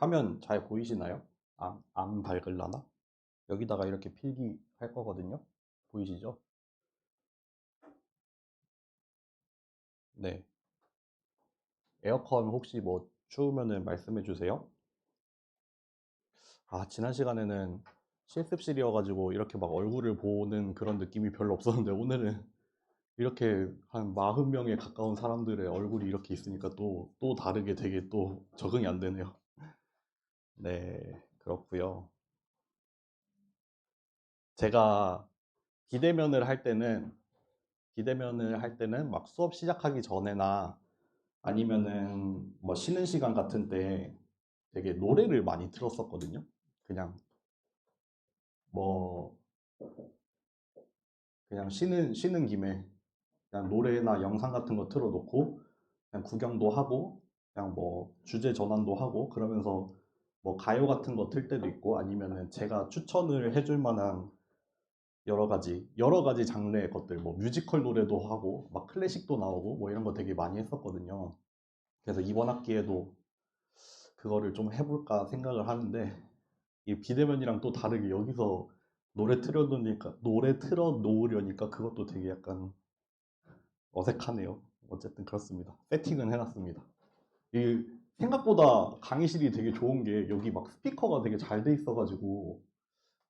화면 잘 보이시나요? 안 밝을라나? 여기다가 이렇게 필기할 거거든요. 보이시죠? 네. 에어컨 혹시 뭐 추우면은 말씀해 주세요. 지난 시간에는 실습실이어가지고 이렇게 막 얼굴을 보는 그런 느낌이 별로 없었는데 오늘은 이렇게 한 40명에 가까운 사람들의 얼굴이 이렇게 있으니까 또 다르게 되게 또 적응이 안 되네요. 네, 그렇고요. 제가 비대면을 할 때는 막 수업 시작하기 전에나 아니면은 뭐 쉬는 시간 같은 때 되게 노래를 많이 틀었었거든요. 그냥 뭐 그냥 쉬는 김에 그냥 노래나 영상 같은 거 틀어놓고 그냥 구경도 하고 그냥 뭐 주제 전환도 하고 그러면서 뭐 가요 같은 거 틀 때도 있고 아니면은 제가 추천을 해줄 만한 여러 가지 장르의 것들 뭐 뮤지컬 노래도 하고 막 클래식도 나오고 뭐 이런 거 되게 많이 했었거든요. 그래서 이번 학기에도 그거를 좀 해볼까 생각을 하는데 이 비대면이랑 또 다르게 여기서 노래 틀어 놓으려니까 그것도 되게 약간 어색하네요. 어쨌든 그렇습니다. 세팅은 해놨습니다. 이 생각보다 강의실이 되게 좋은 게 여기 막 스피커가 되게 잘 돼 있어가지고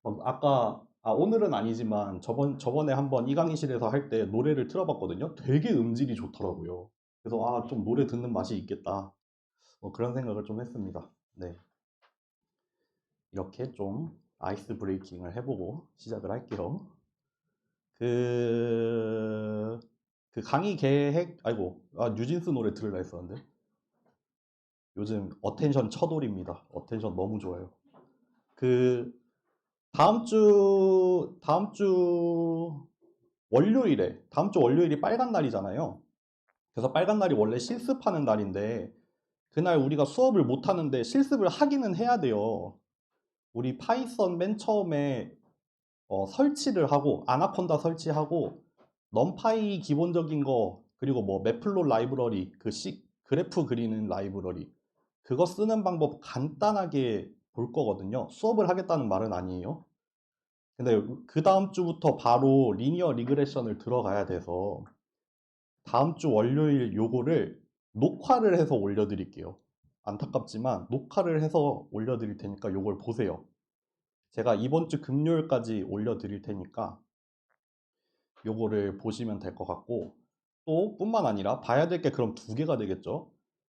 막 오늘은 아니지만 저번에 한번 이 강의실에서 할 때 노래를 틀어봤거든요. 되게 음질이 좋더라고요. 그래서 좀 노래 듣는 맛이 있겠다. 뭐 그런 생각을 좀 했습니다. 네. 이렇게 좀 아이스 브레이킹을 해보고 시작을 할게요. 그, 그 강의 계획, 뉴진스 노래 들으려 했었는데. 요즘 어텐션 쳐돌입니다. 어텐션 너무 좋아요. 그, 다음 주 월요일이 빨간 날이잖아요. 그래서 빨간 날이 원래 실습하는 날인데, 그날 우리가 수업을 못 하는데 실습을 하기는 해야 돼요. 우리 파이썬 맨 처음에 설치를 하고 아나콘다 설치하고 넘파이 기본적인 거 그리고 뭐 매플롯 라이브러리 그래프 그리는 라이브러리 그거 쓰는 방법 간단하게 볼 거거든요. 수업을 하겠다는 말은 아니에요. 근데 그 다음 주부터 바로 리니어 리그레션을 들어가야 돼서 다음 주 월요일 요거를 녹화를 해서 올려드릴게요. 안타깝지만 녹화를 해서 올려드릴 테니까 요걸 보세요. 제가 이번 주 금요일까지 올려드릴 테니까 요거를 보시면 될 것 같고 또 뿐만 아니라 봐야 될 게 그럼 두 개가 되겠죠.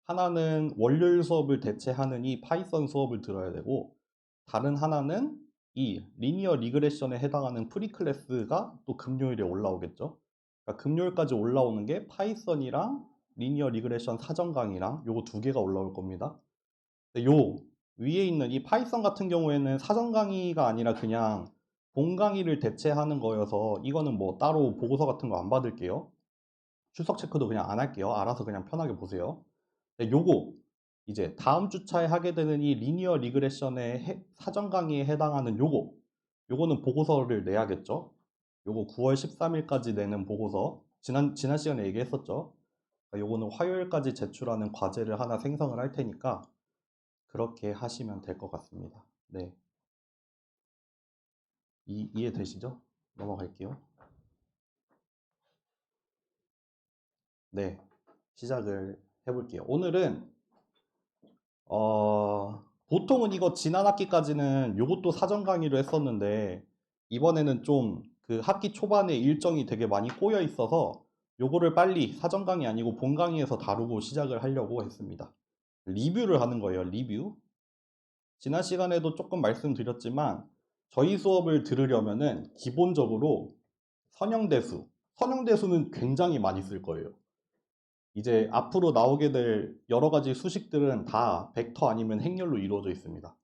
하나는 월요일 수업을 대체하는 이 파이썬 수업을 들어야 되고 다른 하나는 이 리니어 리그레션에 해당하는 프리 클래스가 또 금요일에 올라오겠죠. 그러니까 금요일까지 올라오는 게 파이썬이랑 리니어 리그레션 사전 강의랑 요거 두 개가 올라올 겁니다. 근데 요 위에 있는 이 파이썬 같은 경우에는 사전 강의가 아니라 그냥 본 강의를 대체하는 거여서 이거는 뭐 따로 보고서 같은 거 안 받을게요. 출석 체크도 그냥 안 할게요. 알아서 그냥 편하게 보세요. 근데 요거 이제 다음 주차에 하게 되는 이 리니어 리그레션의 사전 강의에 해당하는 요거는 보고서를 내야겠죠. 요거 9월 13일까지 내는 보고서 지난 시간에 얘기했었죠. 그러니까 요거는 화요일까지 제출하는 과제를 하나 생성을 할 테니까 그렇게 하시면 될 것 같습니다. 네. 이해되시죠? 넘어갈게요. 네. 시작을 해볼게요. 오늘은, 보통은 이거 지난 학기까지는 요것도 사전 강의로 했었는데, 이번에는 좀 그 학기 초반에 일정이 되게 많이 꼬여 있어서 요거를 빨리 사전 강의 아니고 본 강의에서 다루고 시작을 하려고 했습니다. 리뷰를 하는 거예요, 리뷰. 지난 시간에도 조금 말씀드렸지만 저희 수업을 들으려면은 기본적으로 선형대수, 선형대수는 굉장히 많이 쓸 거예요. 이제 앞으로 나오게 될 여러 가지 수식들은 다 벡터 아니면 행렬로 이루어져 있습니다.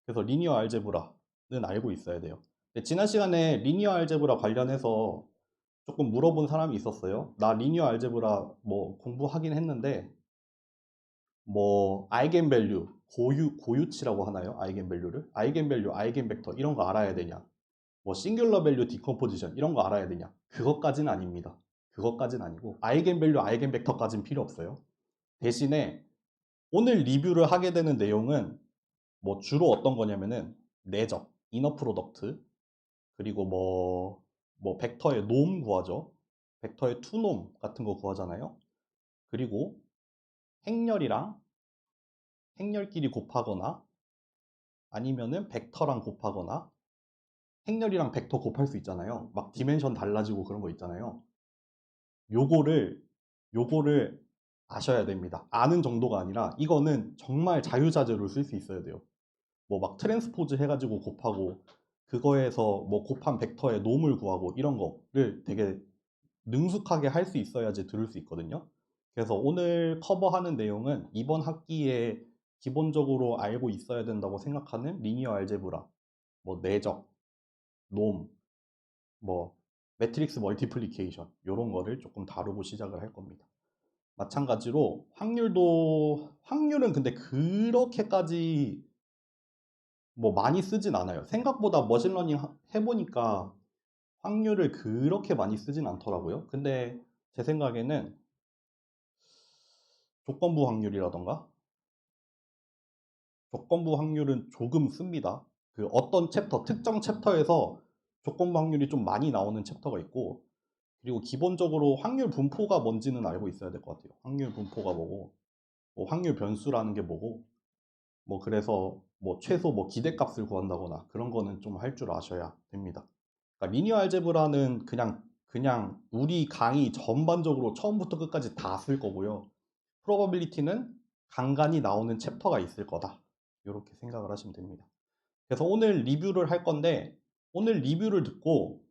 그래서 리니어 알제브라는 알고 있어야 돼요. 근데 지난 시간에 리니어 알제브라 관련해서 조금 물어본 사람이 있었어요. 나 리니어 알제브라 뭐 공부하긴 했는데 뭐 아이겐밸류 고유치라고 하나요? 아이겐밸류를 아이겐밸류 아이겐벡터 이런 거 알아야 되냐, 뭐 싱귤러 밸류 디컴포지션 이런 거 알아야 되냐, 그것까지는 아닙니다. 그것까지는 아니고 아이겐밸류 아이겐벡터까지는 필요 없어요. 대신에 오늘 리뷰를 하게 되는 내용은 뭐 주로 어떤 거냐면은 내적, 이너 프로덕트, 그리고 뭐 벡터의 놈 구하죠. 벡터의 투놈 같은 거 구하잖아요. 그리고 행렬이랑 행렬끼리 곱하거나 아니면은 벡터랑 곱하거나 행렬이랑 벡터 곱할 수 있잖아요. 막 디멘션 달라지고 그런 거 있잖아요. 요거를 요거를 아셔야 됩니다. 아는 정도가 아니라 이거는 정말 자유자재로 쓸 수 있어야 돼요. 뭐 막 트랜스포즈 해가지고 곱하고 그거에서 뭐 곱한 벡터의 놈을 구하고 이런 거를 되게 능숙하게 할 수 있어야지 들을 수 있거든요. 그래서 오늘 커버하는 내용은 이번 학기에 기본적으로 알고 있어야 된다고 생각하는 리니어 알제브라, 뭐 내적, 놈, 뭐 매트릭스 멀티플리케이션 이런 거를 조금 다루고 시작을 할 겁니다. 마찬가지로 확률은 근데 그렇게까지 뭐 많이 쓰진 않아요. 생각보다 머신러닝 해보니까 확률을 그렇게 많이 쓰진 않더라고요. 근데 제 생각에는 조건부 확률이라던가 조건부 확률은 조금 씁니다. 그 어떤 챕터, 특정 챕터에서 조건부 확률이 좀 많이 나오는 챕터가 있고, 그리고 기본적으로 확률 분포가 뭔지는 알고 있어야 될 것 같아요. 확률 분포가 뭐고, 뭐 확률 변수라는 게 뭐고, 뭐 그래서 뭐 최소 뭐 기대값을 구한다거나 그런 거는 좀 할 줄 아셔야 됩니다. 그러니까 리니어 알제브라는 그냥 우리 강의 전반적으로 처음부터 끝까지 다 쓸 거고요. 프로버빌리티는 간간히 나오는 챕터가 있을 거다. 이렇게 생각을 하시면 됩니다. 그래서 오늘 리뷰를 할 건데 오늘 리뷰를 듣고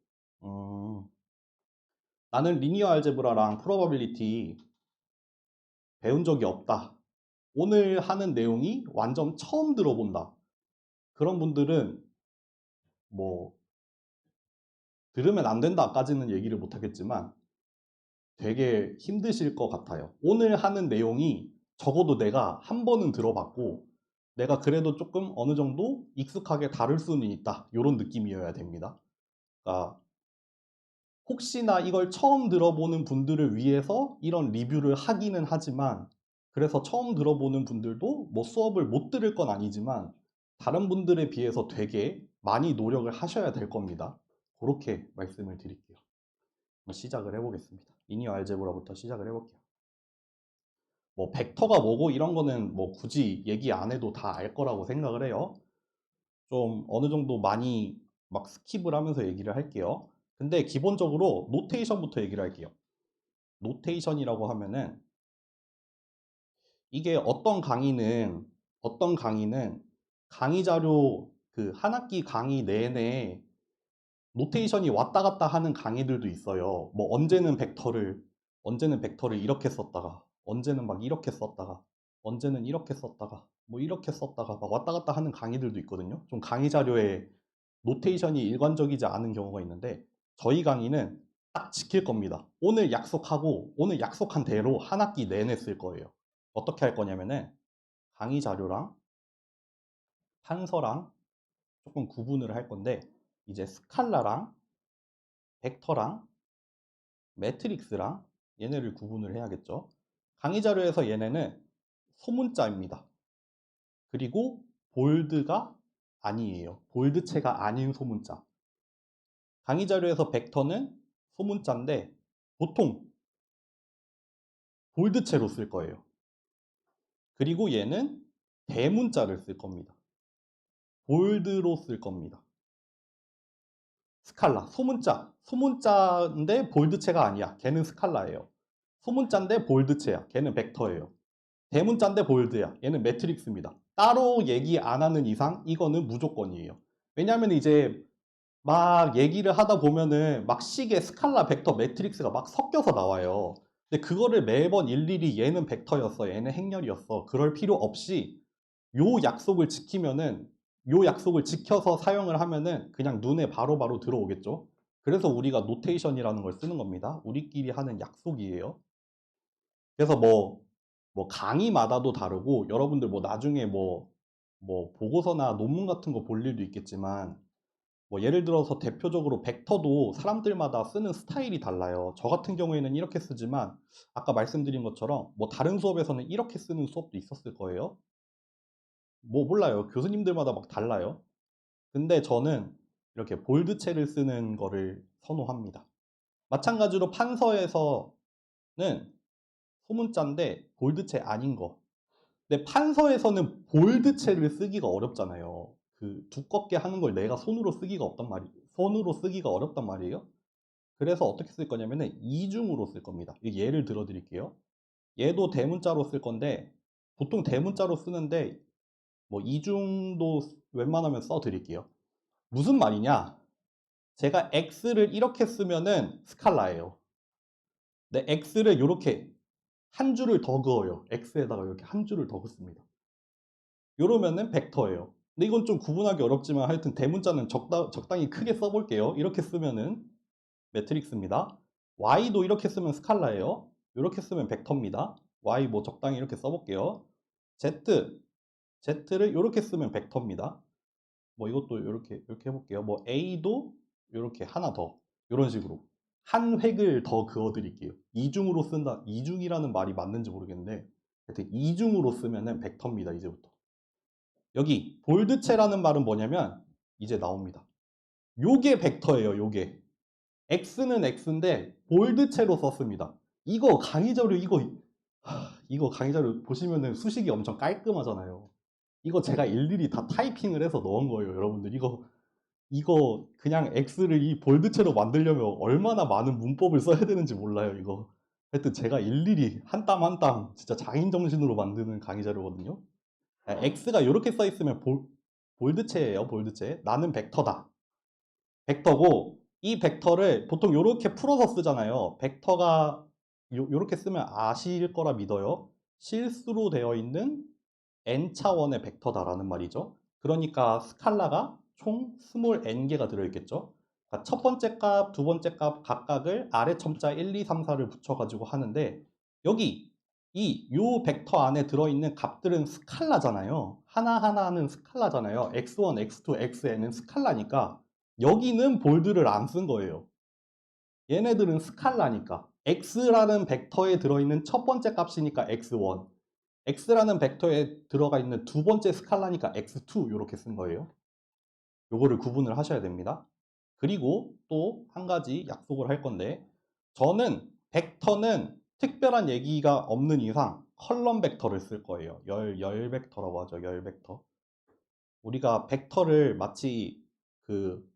나는 리니어 알제브라랑 프로버빌리티 배운 적이 없다. 오늘 하는 내용이 완전 처음 들어본다. 그런 분들은 뭐 들으면 안 된다까지는 얘기를 못 하겠지만 되게 힘드실 것 같아요. 오늘 하는 내용이 적어도 내가 한 번은 들어봤고 내가 그래도 조금 어느 정도 익숙하게 다룰 수는 있다. 이런 느낌이어야 됩니다. 그러니까 혹시나 이걸 처음 들어보는 분들을 위해서 이런 리뷰를 하기는 하지만 그래서 처음 들어보는 분들도 뭐 수업을 못 들을 건 아니지만 다른 분들에 비해서 되게 많이 노력을 하셔야 될 겁니다. 그렇게 말씀을 드릴게요. 시작을 해보겠습니다. 리니어 알제브라부터 시작을 해볼게요. 뭐 벡터가 뭐고 이런 거는 뭐 굳이 얘기 안 해도 다 알 거라고 생각을 해요. 좀 어느 정도 많이 막 스킵을 하면서 얘기를 할게요. 근데 기본적으로 노테이션부터 얘기를 할게요. 노테이션이라고 하면은 이게 어떤 강의는 강의 자료 그 한 학기 강의 내내 노테이션이 왔다 갔다 하는 강의들도 있어요. 뭐 언제는 벡터를 이렇게 썼다가 언제는 막 이렇게 썼다가 언제는 이렇게 썼다가 뭐 이렇게 썼다가 막 왔다 갔다 하는 강의들도 있거든요. 좀 강의 자료에 노테이션이 일관적이지 않은 경우가 있는데 저희 강의는 딱 지킬 겁니다. 오늘 약속하고 오늘 약속한 대로 한 학기 내내 쓸 거예요. 어떻게 할 거냐면은 강의 자료랑 판서랑 조금 구분을 할 건데 이제 스칼라랑 벡터랑 매트릭스랑 얘네를 구분을 해야겠죠. 강의 자료에서 얘네는 소문자입니다. 그리고 볼드가 아니에요. 볼드체가 아닌 소문자. 강의 자료에서 벡터는 소문자인데 보통 볼드체로 쓸 거예요. 그리고 얘는 대문자를 쓸 겁니다. 볼드로 쓸 겁니다. 스칼라, 소문자인데 볼드체가 아니야. 걔는 스칼라예요. 소문자인데 볼드체야. 걔는 벡터예요. 대문자인데 볼드야. 얘는 매트릭스입니다. 따로 얘기 안 하는 이상 이거는 무조건이에요. 왜냐하면 이제 막 얘기를 하다 보면은 막 식의 스칼라, 벡터, 매트릭스가 막 섞여서 나와요. 근데 그거를 매번 일일이 얘는 벡터였어, 얘는 행렬이었어. 그럴 필요 없이 요 약속을 지키면은 요 약속을 지켜서 사용을 하면은 그냥 눈에 바로바로 들어오겠죠. 그래서 우리가 노테이션이라는 걸 쓰는 겁니다. 우리끼리 하는 약속이에요. 그래서 뭐 강의마다도 다르고 여러분들 뭐 나중에 뭐 보고서나 논문 같은 거 볼 일도 있겠지만 뭐 예를 들어서 대표적으로 벡터도 사람들마다 쓰는 스타일이 달라요. 저 같은 경우에는 이렇게 쓰지만 아까 말씀드린 것처럼 뭐 다른 수업에서는 이렇게 쓰는 수업도 있었을 거예요. 뭐 몰라요. 교수님들마다 막 달라요. 근데 저는 이렇게 볼드체를 쓰는 거를 선호합니다. 마찬가지로 판서에서는 소문자인데 볼드체 아닌 거. 근데 판서에서는 볼드체를 쓰기가 어렵잖아요. 그 두껍게 하는 걸 내가 손으로 쓰기가 어렵단 말이에요. 그래서 어떻게 쓸 거냐면은 이중으로 쓸 겁니다. 예를 들어 드릴게요. 얘도 대문자로 쓸 건데 보통 대문자로 쓰는데 뭐 이중도 웬만하면 써 드릴게요. 무슨 말이냐? 제가 X를 이렇게 쓰면은 스칼라예요. 근데 X를 이렇게 한 줄을 더 그어요. X에다가 이렇게 한 줄을 더 긋습니다. 이러면은 벡터예요. 근데 이건 좀 구분하기 어렵지만 하여튼 대문자는 적당히 크게 써볼게요. 이렇게 쓰면은 매트릭스입니다. Y도 이렇게 쓰면 스칼라예요. 이렇게 쓰면 벡터입니다. Y 뭐 적당히 이렇게 써볼게요. Z를 이렇게 쓰면 벡터입니다. 뭐 이것도 이렇게 해볼게요. 뭐 A도 이렇게 하나 더 이런 식으로 한 획을 더 그어드릴게요. 이중으로 쓴다. 이중이라는 말이 맞는지 모르겠는데 하여튼 이중으로 쓰면은 벡터입니다. 이제부터. 여기 볼드체라는 말은 뭐냐면 이제 나옵니다. 요게 벡터예요. 요게 X는 X인데 볼드체로 썼습니다. 이거 강의자료 이거 강의자료 보시면은 수식이 엄청 깔끔하잖아요. 이거 제가 일일이 다 타이핑을 해서 넣은 거예요. 여러분들 이거 그냥 X를 이 볼드체로 만들려면 얼마나 많은 문법을 써야 되는지 몰라요. 이거 하여튼 제가 일일이 한 땀 한 땀 진짜 장인 정신으로 만드는 강의 자료거든요. X가 이렇게 써 있으면 볼드체예요. 볼드체. 나는 벡터다. 벡터고 이 벡터를 보통 이렇게 풀어서 쓰잖아요. 벡터가 요렇게 쓰면 아실 거라 믿어요. 실수로 되어 있는 n차원의 벡터다라는 말이죠. 그러니까 스칼라가 총 스몰 n개가 들어있겠죠. 그러니까 첫 번째 값, 두 번째 값 각각을 아래 첨자 1, 2, 3, 4를 붙여가지고 하는데 여기 요 벡터 안에 들어있는 값들은 스칼라잖아요. 하나하나는 스칼라잖아요. x1, x2, xn은 스칼라니까 여기는 볼드를 안 쓴 거예요. 얘네들은 스칼라니까 x라는 벡터에 들어있는 첫 번째 값이니까 x1, x라는 벡터에 들어가 있는 두 번째 스칼라니까 x2 이렇게 쓴 거예요. 요거를 구분을 하셔야 됩니다. 그리고 또 한 가지 약속을 할 건데 저는 벡터는 특별한 얘기가 없는 이상 컬럼 벡터를 쓸 거예요. 열 벡터라고 하죠. 열 벡터. 우리가 벡터를 마치 그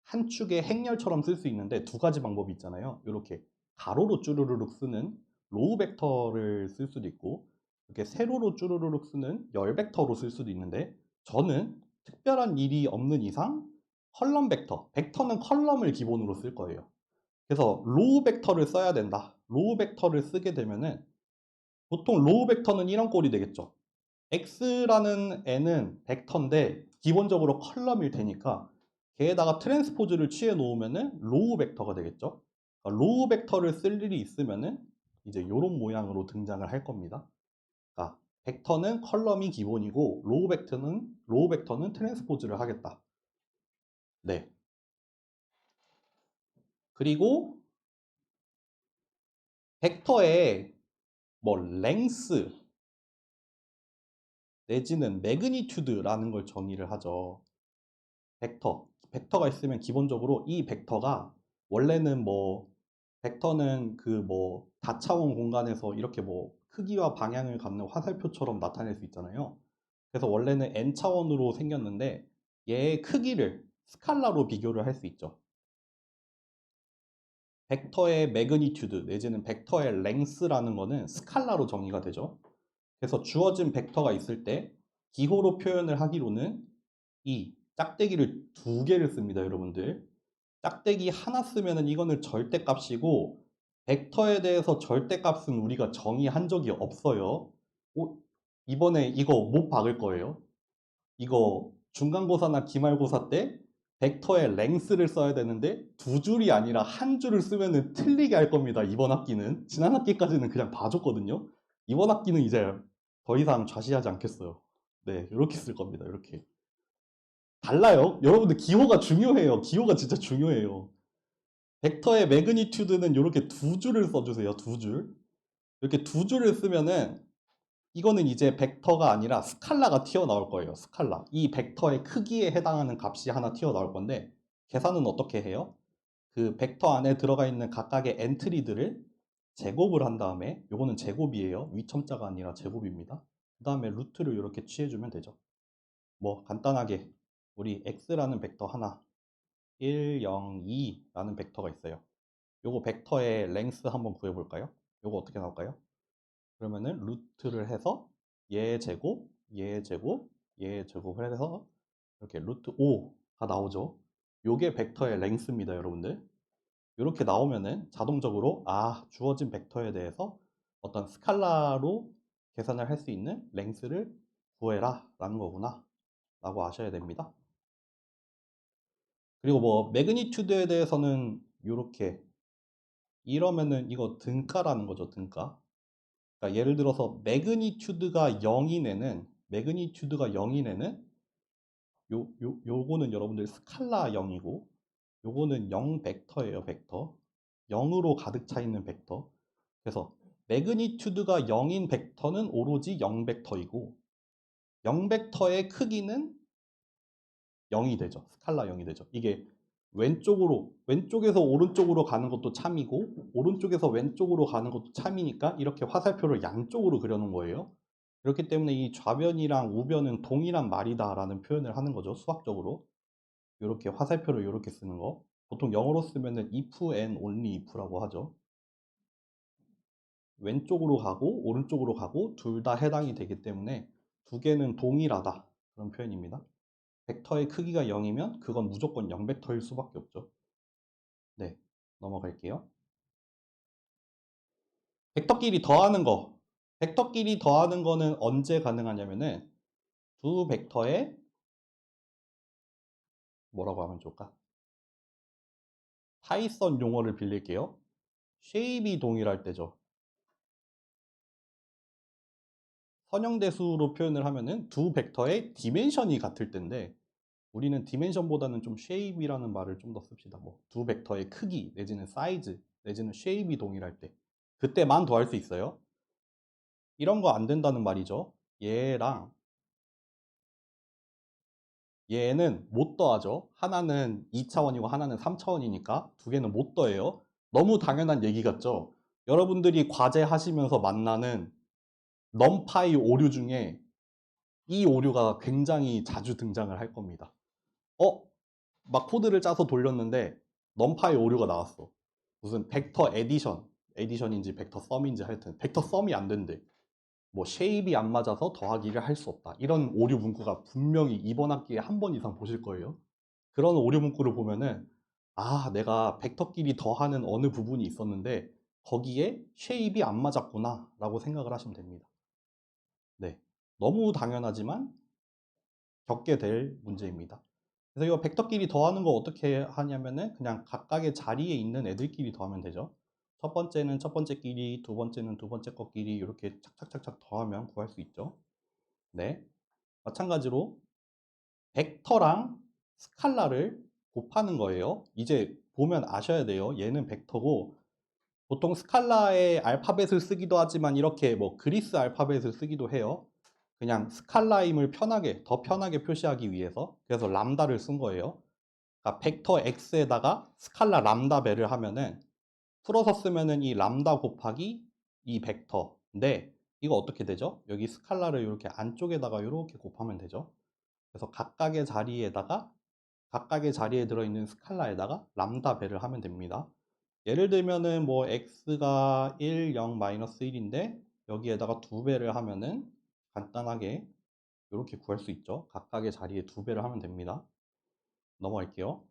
한 축의 행렬처럼 쓸 수 있는데 두 가지 방법이 있잖아요. 이렇게 가로로 쭈루루룩 쓰는 로우 벡터를 쓸 수도 있고 이렇게 세로로 쭈루루룩 쓰는 열 벡터로 쓸 수도 있는데 저는 특별한 일이 없는 이상 컬럼 벡터는 컬럼을 기본으로 쓸 거예요. 그래서 로우 벡터를 써야 된다. 로우 벡터를 쓰게 되면은 보통 로우 벡터는 이런 꼴이 되겠죠. x라는 n은 벡터인데 기본적으로 컬럼일 테니까 걔에다가 트랜스포즈를 취해 놓으면은 로우 벡터가 되겠죠. 그러니까 로우 벡터를 쓸 일이 있으면은 이제 이런 모양으로 등장을 할 겁니다. 그러니까 벡터는 컬럼이 기본이고 로우 벡터는 트랜스포즈를 하겠다. 네. 그리고 벡터에 뭐 랭스 내지는 매그니튜드라는 걸 정의를 하죠. 벡터가 있으면 기본적으로 이 벡터가 원래는 뭐 벡터는 그 뭐 다차원 공간에서 이렇게 뭐 크기와 방향을 갖는 화살표처럼 나타낼 수 있잖아요. 그래서 원래는 n차원으로 생겼는데 얘의 크기를 스칼라로 비교를 할 수 있죠. 벡터의 매그니튜드 내지는 벡터의 랭스라는 거는 스칼라로 정의가 되죠. 그래서 주어진 벡터가 있을 때 기호로 표현을 하기로는 이 짝대기를 두 개를 씁니다, 여러분들. 짝대기 하나 쓰면은 이거는 절대값이고 벡터에 대해서 절대값은 우리가 정의한 적이 없어요. 이번에 이거 못 박을 거예요. 이거 중간고사나 기말고사 때 벡터의 랭스를 써야 되는데 두 줄이 아니라 한 줄을 쓰면은 틀리게 할 겁니다. 이번 학기는. 지난 학기까지는 그냥 봐줬거든요. 이번 학기는 이제 더 이상 좌시하지 않겠어요. 네, 이렇게 쓸 겁니다. 이렇게. 달라요. 여러분들 기호가 중요해요. 기호가 진짜 중요해요. 벡터의 매그니튜드는 이렇게 두 줄을 써주세요. 두 줄. 이렇게 두 줄을 쓰면은 이거는 이제 벡터가 아니라 스칼라가 튀어나올 거예요. 스칼라. 이 벡터의 크기에 해당하는 값이 하나 튀어나올 건데 계산은 어떻게 해요? 그 벡터 안에 들어가 있는 각각의 엔트리들을 제곱을 한 다음에 요거는 제곱이에요. 위첨자가 아니라 제곱입니다. 그 다음에 루트를 이렇게 취해주면 되죠. 뭐 간단하게 우리 x라는 벡터 하나 1, 0, 2라는 벡터가 있어요. 요거 벡터의 랭스 한번 구해볼까요? 요거 어떻게 나올까요? 그러면은 루트를 해서 얘 제곱, 얘 제곱, 얘 제곱을 해서 이렇게 루트 5가 나오죠. 요게 벡터의 랭스입니다, 여러분들. 이렇게 나오면은 자동적으로 주어진 벡터에 대해서 어떤 스칼라로 계산을 할 수 있는 랭스를 구해라 라는 거구나 라고 아셔야 됩니다. 그리고 뭐 매그니튜드에 대해서는 이렇게 이러면은 이거 등가라는 거죠. 등가. 그러니까 예를 들어서 매그니튜드가 0인 애는 요거는 여러분들 스칼라 0이고 요거는 0 벡터예요. 벡터. 0으로 가득 차 있는 벡터. 그래서 매그니튜드가 0인 벡터는 오로지 0 벡터이고 0 벡터의 크기는 0이 되죠. 스칼라 0이 되죠. 이게 왼쪽에서 오른쪽으로 가는 것도 참이고 오른쪽에서 왼쪽으로 가는 것도 참이니까 이렇게 화살표를 양쪽으로 그려놓은 거예요. 그렇기 때문에 이 좌변이랑 우변은 동일한 말이다라는 표현을 하는 거죠. 수학적으로. 이렇게 화살표를 이렇게 쓰는 거. 보통 영어로 쓰면은 if and only if라고 하죠. 왼쪽으로 가고 오른쪽으로 가고 둘 다 해당이 되기 때문에 두 개는 동일하다. 그런 표현입니다. 벡터의 크기가 0이면 그건 무조건 0벡터일 수밖에 없죠. 네, 넘어갈게요. 벡터끼리 더하는 거. 벡터끼리 더하는 거는 언제 가능하냐면은 두 벡터의 뭐라고 하면 좋을까? 파이썬 용어를 빌릴게요. 쉐입이 동일할 때죠. 선형대수로 표현을 하면은 두 벡터의 디멘션이 같을 때인데 우리는 디멘션보다는 좀 쉐입이라는 말을 좀 더 씁시다. 뭐 두 벡터의 크기 내지는 사이즈 내지는 쉐입이 동일할 때 그때만 더할 수 있어요. 이런 거 안 된다는 말이죠. 얘랑 얘는 못 더하죠. 하나는 2차원이고 하나는 3차원이니까 두 개는 못 더해요. 너무 당연한 얘기 같죠? 여러분들이 과제 하시면서 만나는 넘파이 오류 중에 이 오류가 굉장히 자주 등장을 할 겁니다. 막 코드를 짜서 돌렸는데 넘파이 오류가 나왔어. 무슨 벡터 에디션인지 벡터 썸인지 하여튼 벡터 썸이 안 된대. 뭐 쉐입이 안 맞아서 더하기를 할 수 없다. 이런 오류 문구가 분명히 이번 학기에 한 번 이상 보실 거예요. 그런 오류 문구를 보면은 내가 벡터끼리 더하는 어느 부분이 있었는데 거기에 쉐입이 안 맞았구나 라고 생각을 하시면 됩니다. 네, 너무 당연하지만 겪게 될 문제입니다. 그래서 이거 벡터끼리 더하는 거 어떻게 하냐면은 그냥 각각의 자리에 있는 애들끼리 더하면 되죠. 첫 번째는 첫 번째 끼리, 두 번째는 두 번째 거끼리 이렇게 착착착착 더하면 구할 수 있죠. 네. 마찬가지로 벡터랑 스칼라를 곱하는 거예요. 이제 보면 아셔야 돼요. 얘는 벡터고 보통 스칼라의 알파벳을 쓰기도 하지만 이렇게 뭐 그리스 알파벳을 쓰기도 해요. 그냥 스칼라임을 더 편하게 표시하기 위해서. 그래서 람다를 쓴 거예요. 그러니까 벡터 x에다가 스칼라 람다 배를 하면은 풀어서 쓰면은 이 람다 곱하기 이 벡터인데 이거 어떻게 되죠? 여기 스칼라를 이렇게 안쪽에다가 이렇게 곱하면 되죠. 그래서 각각의 자리에 들어있는 스칼라에다가 람다 배를 하면 됩니다. 예를 들면은 뭐 x가 1, 0, 마이너스 1인데 여기에다가 두 배를 하면은 간단하게 이렇게 구할 수 있죠. 각각의 자리에 두 배를 하면 됩니다. 넘어갈게요.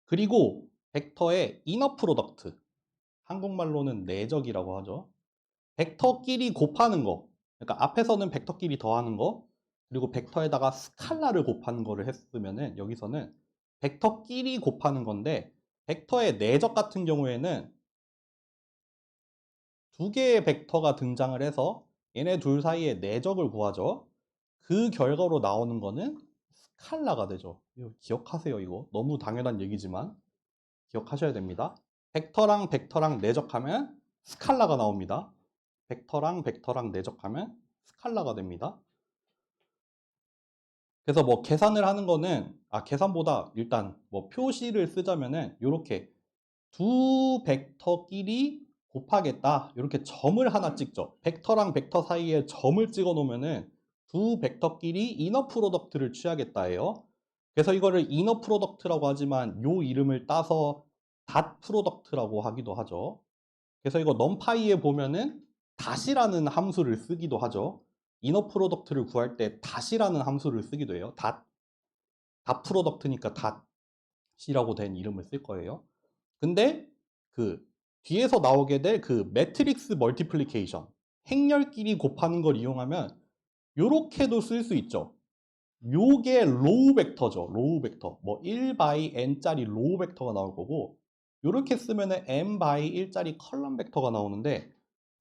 그리고 벡터의 이너 프로덕트, 한국말로는 내적이라고 하죠. 벡터끼리 곱하는 거, 그러니까 앞에서는 벡터끼리 더하는 거, 그리고 벡터에다가 스칼라를 곱하는 거를 했으면은 여기서는 벡터끼리 곱하는 건데 벡터의 내적 같은 경우에는 두 개의 벡터가 등장을 해서 얘네 둘 사이의 내적을 구하죠. 그 결과로 나오는 거는 스칼라가 되죠. 이거 기억하세요, 이거. 너무 당연한 얘기지만 기억하셔야 됩니다. 벡터랑 벡터랑 내적하면 스칼라가 나옵니다. 벡터랑 벡터랑 내적하면 스칼라가 됩니다. 그래서 뭐 계산을 하는 거는 계산보다 일단 뭐 표시를 쓰자면은 요렇게 두 벡터끼리 곱하겠다. 이렇게 점을 하나 찍죠. 벡터랑 벡터 사이에 점을 찍어 놓으면은 두 벡터끼리 이너 프로덕트를 취하겠다예요. 그래서 이거를 이너 프로덕트라고 하지만 요 이름을 따서 닷 프로덕트라고 하기도 하죠. 그래서 이거 numPy에 보면은 닷이라는 함수를 쓰기도 하죠. 이너 프로덕트를 구할 때 닷이라는 함수를 쓰기도 해요. 닷 프로덕트니까 닷이라고 된 이름을 쓸 거예요. 근데 그 뒤에서 나오게 될 그 매트릭스 멀티플리케이션, 행렬끼리 곱하는 걸 이용하면 요렇게도 쓸 수 있죠. 요게 로우 벡터죠. 로우 벡터. 뭐 1 by n짜리 로우 벡터가 나올 거고, 요렇게 쓰면은 n by 1짜리 컬럼 벡터가 나오는데,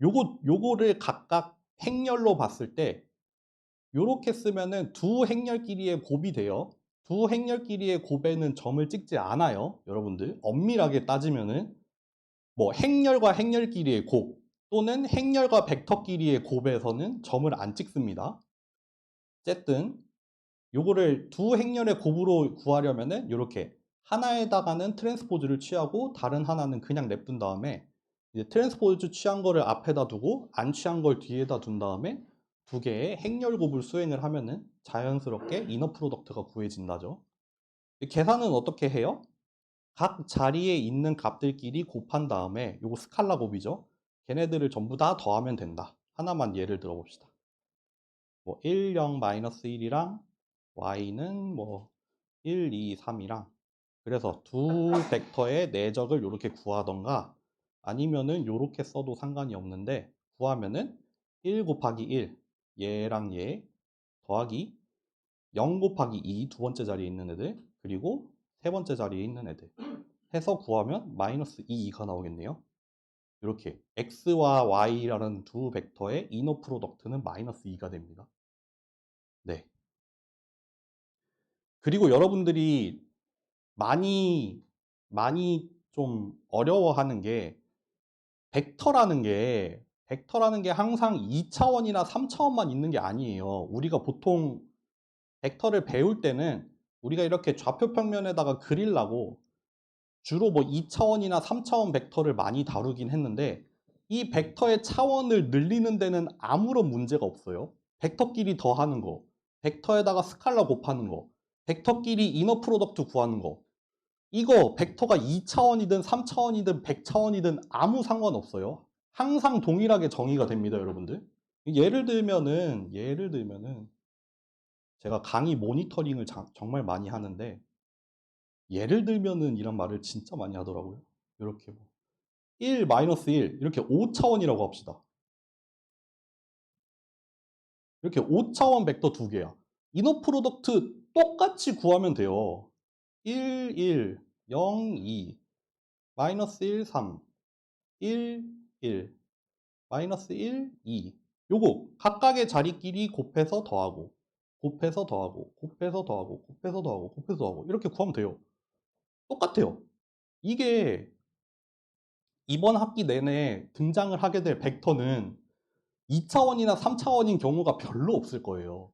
요거를 각각 행렬로 봤을 때 요렇게 쓰면은 두 행렬끼리의 곱이 돼요. 두 행렬끼리의 곱에는 점을 찍지 않아요. 여러분들 엄밀하게 따지면은 뭐 행렬과 행렬끼리의 곱 또는 행렬과 벡터끼리의 곱에서는 점을 안 찍습니다. 어쨌든 요거를 두 행렬의 곱으로 구하려면은 이렇게 하나에다가는 트랜스포즈를 취하고 다른 하나는 그냥 냅둔 다음에 이제 트랜스포즈 취한 거를 앞에다 두고 안 취한 걸 뒤에다 둔 다음에 두 개의 행렬 곱을 수행을 하면은 자연스럽게 이너 프로덕트가 구해진다죠. 계산은 어떻게 해요? 각 자리에 있는 값들끼리 곱한 다음에 요거 스칼라 곱이죠. 걔네들을 전부 다 더하면 된다. 하나만 예를 들어 봅시다. 뭐 1, 0, 마이너스 1이랑 y는 뭐 1, 2, 3이랑 그래서 두 벡터의 내적을 이렇게 구하던가 아니면은 이렇게 써도 상관이 없는데 구하면은 1 곱하기 1 얘랑 얘 더하기 0 곱하기 2 두 번째 자리에 있는 애들 그리고 세 번째 자리에 있는 애들 해서 구하면 마이너스 2가 나오겠네요. 이렇게 x와 y라는 두 벡터의 이너 프로덕트는 마이너스 2가 됩니다. 네. 그리고 여러분들이 많이 좀 어려워하는 게 벡터라는 게 항상 2차원이나 3차원만 있는 게 아니에요. 우리가 보통 벡터를 배울 때는 우리가 이렇게 좌표 평면에다가 그리려고 주로 뭐 2차원이나 3차원 벡터를 많이 다루긴 했는데 이 벡터의 차원을 늘리는 데는 아무런 문제가 없어요. 벡터끼리 더하는 거, 벡터에다가 스칼라 곱하는 거, 벡터끼리 이너 프로덕트 구하는 거 이거 벡터가 2차원이든 3차원이든 100차원이든 아무 상관없어요. 항상 동일하게 정의가 됩니다, 여러분들. 예를 들면은 제가 강의 모니터링을 정말 많이 하는데 예를 들면은 이런 말을 진짜 많이 하더라고요. 이렇게 뭐 1, 마이너스 1 이렇게 5차원이라고 합시다. 이렇게 5차원 벡터 두 개야. 이너 프로덕트 똑같이 구하면 돼요. 1, 1, 0, 2, 마이너스 1, 3, 1, 1, 마이너스 1, 2. 요거 각각의 자리끼리 곱해서 더하고, 곱해서 더하고, 곱해서 더하고, 곱해서 더하고, 곱해서 더하고 이렇게 구하면 돼요. 똑같아요. 이게 이번 학기 내내 등장을 하게 될 벡터는 2차원이나 3차원인 경우가 별로 없을 거예요.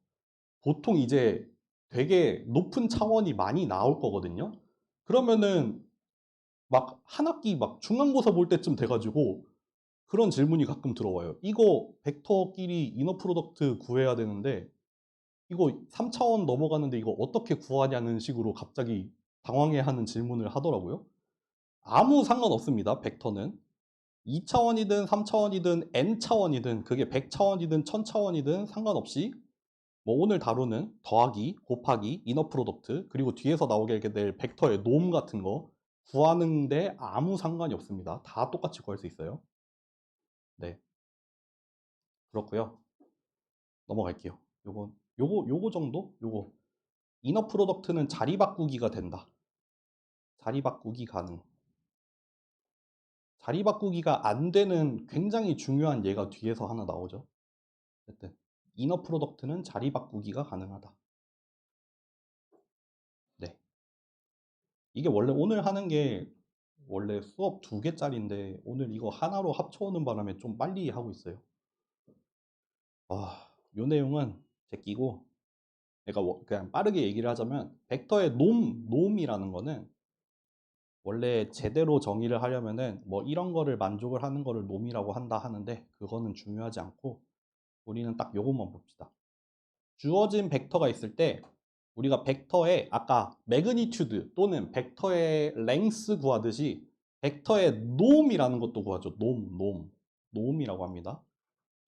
보통 이제 되게 높은 차원이 많이 나올 거거든요. 그러면은 막 한 학기 막 중간고사 볼 때쯤 돼가지고 그런 질문이 가끔 들어와요. 이거 벡터끼리 이너 프로덕트 구해야 되는데 이거 3차원 넘어가는데 이거 어떻게 구하냐는 식으로 갑자기 당황해하는 질문을 하더라고요. 아무 상관없습니다. 벡터는 2차원이든 3차원이든 n차원이든 그게 100차원이든 1000차원이든 상관없이 뭐 오늘 다루는 더하기, 곱하기, 이너 프로덕트 그리고 뒤에서 나오게 될 벡터의 놈 같은 거 구하는데 아무 상관이 없습니다. 다 똑같이 구할 수 있어요. 네, 그렇고요. 넘어갈게요. 요거 정도? 요거 이너 프로덕트는 자리 바꾸기가 된다. 자리 바꾸기 가능. 자리 바꾸기가 안 되는 굉장히 중요한 예가 뒤에서 하나 나오죠. 어쨌든 이너 프로덕트는 자리 바꾸기가 가능하다. 네. 이게 원래 오늘 하는 게 원래 수업 2개짜리인데 오늘 이거 하나로 합쳐오는 바람에 좀 빨리 하고 있어요. 요 내용은 제끼고 내가 그냥 빠르게 얘기를 하자면 벡터의 놈이라는 거는 원래 제대로 정의를 하려면은 뭐 이런 거를 만족을 하는 거를 놈이라고 한다 하는데 그거는 중요하지 않고 우리는 딱 요것만 봅시다. 주어진 벡터가 있을 때 우리가 벡터의 아까 매그니튜드 또는 벡터의 랭스 구하듯이 벡터의 놈이라는 것도 구하죠. 놈이라고 합니다.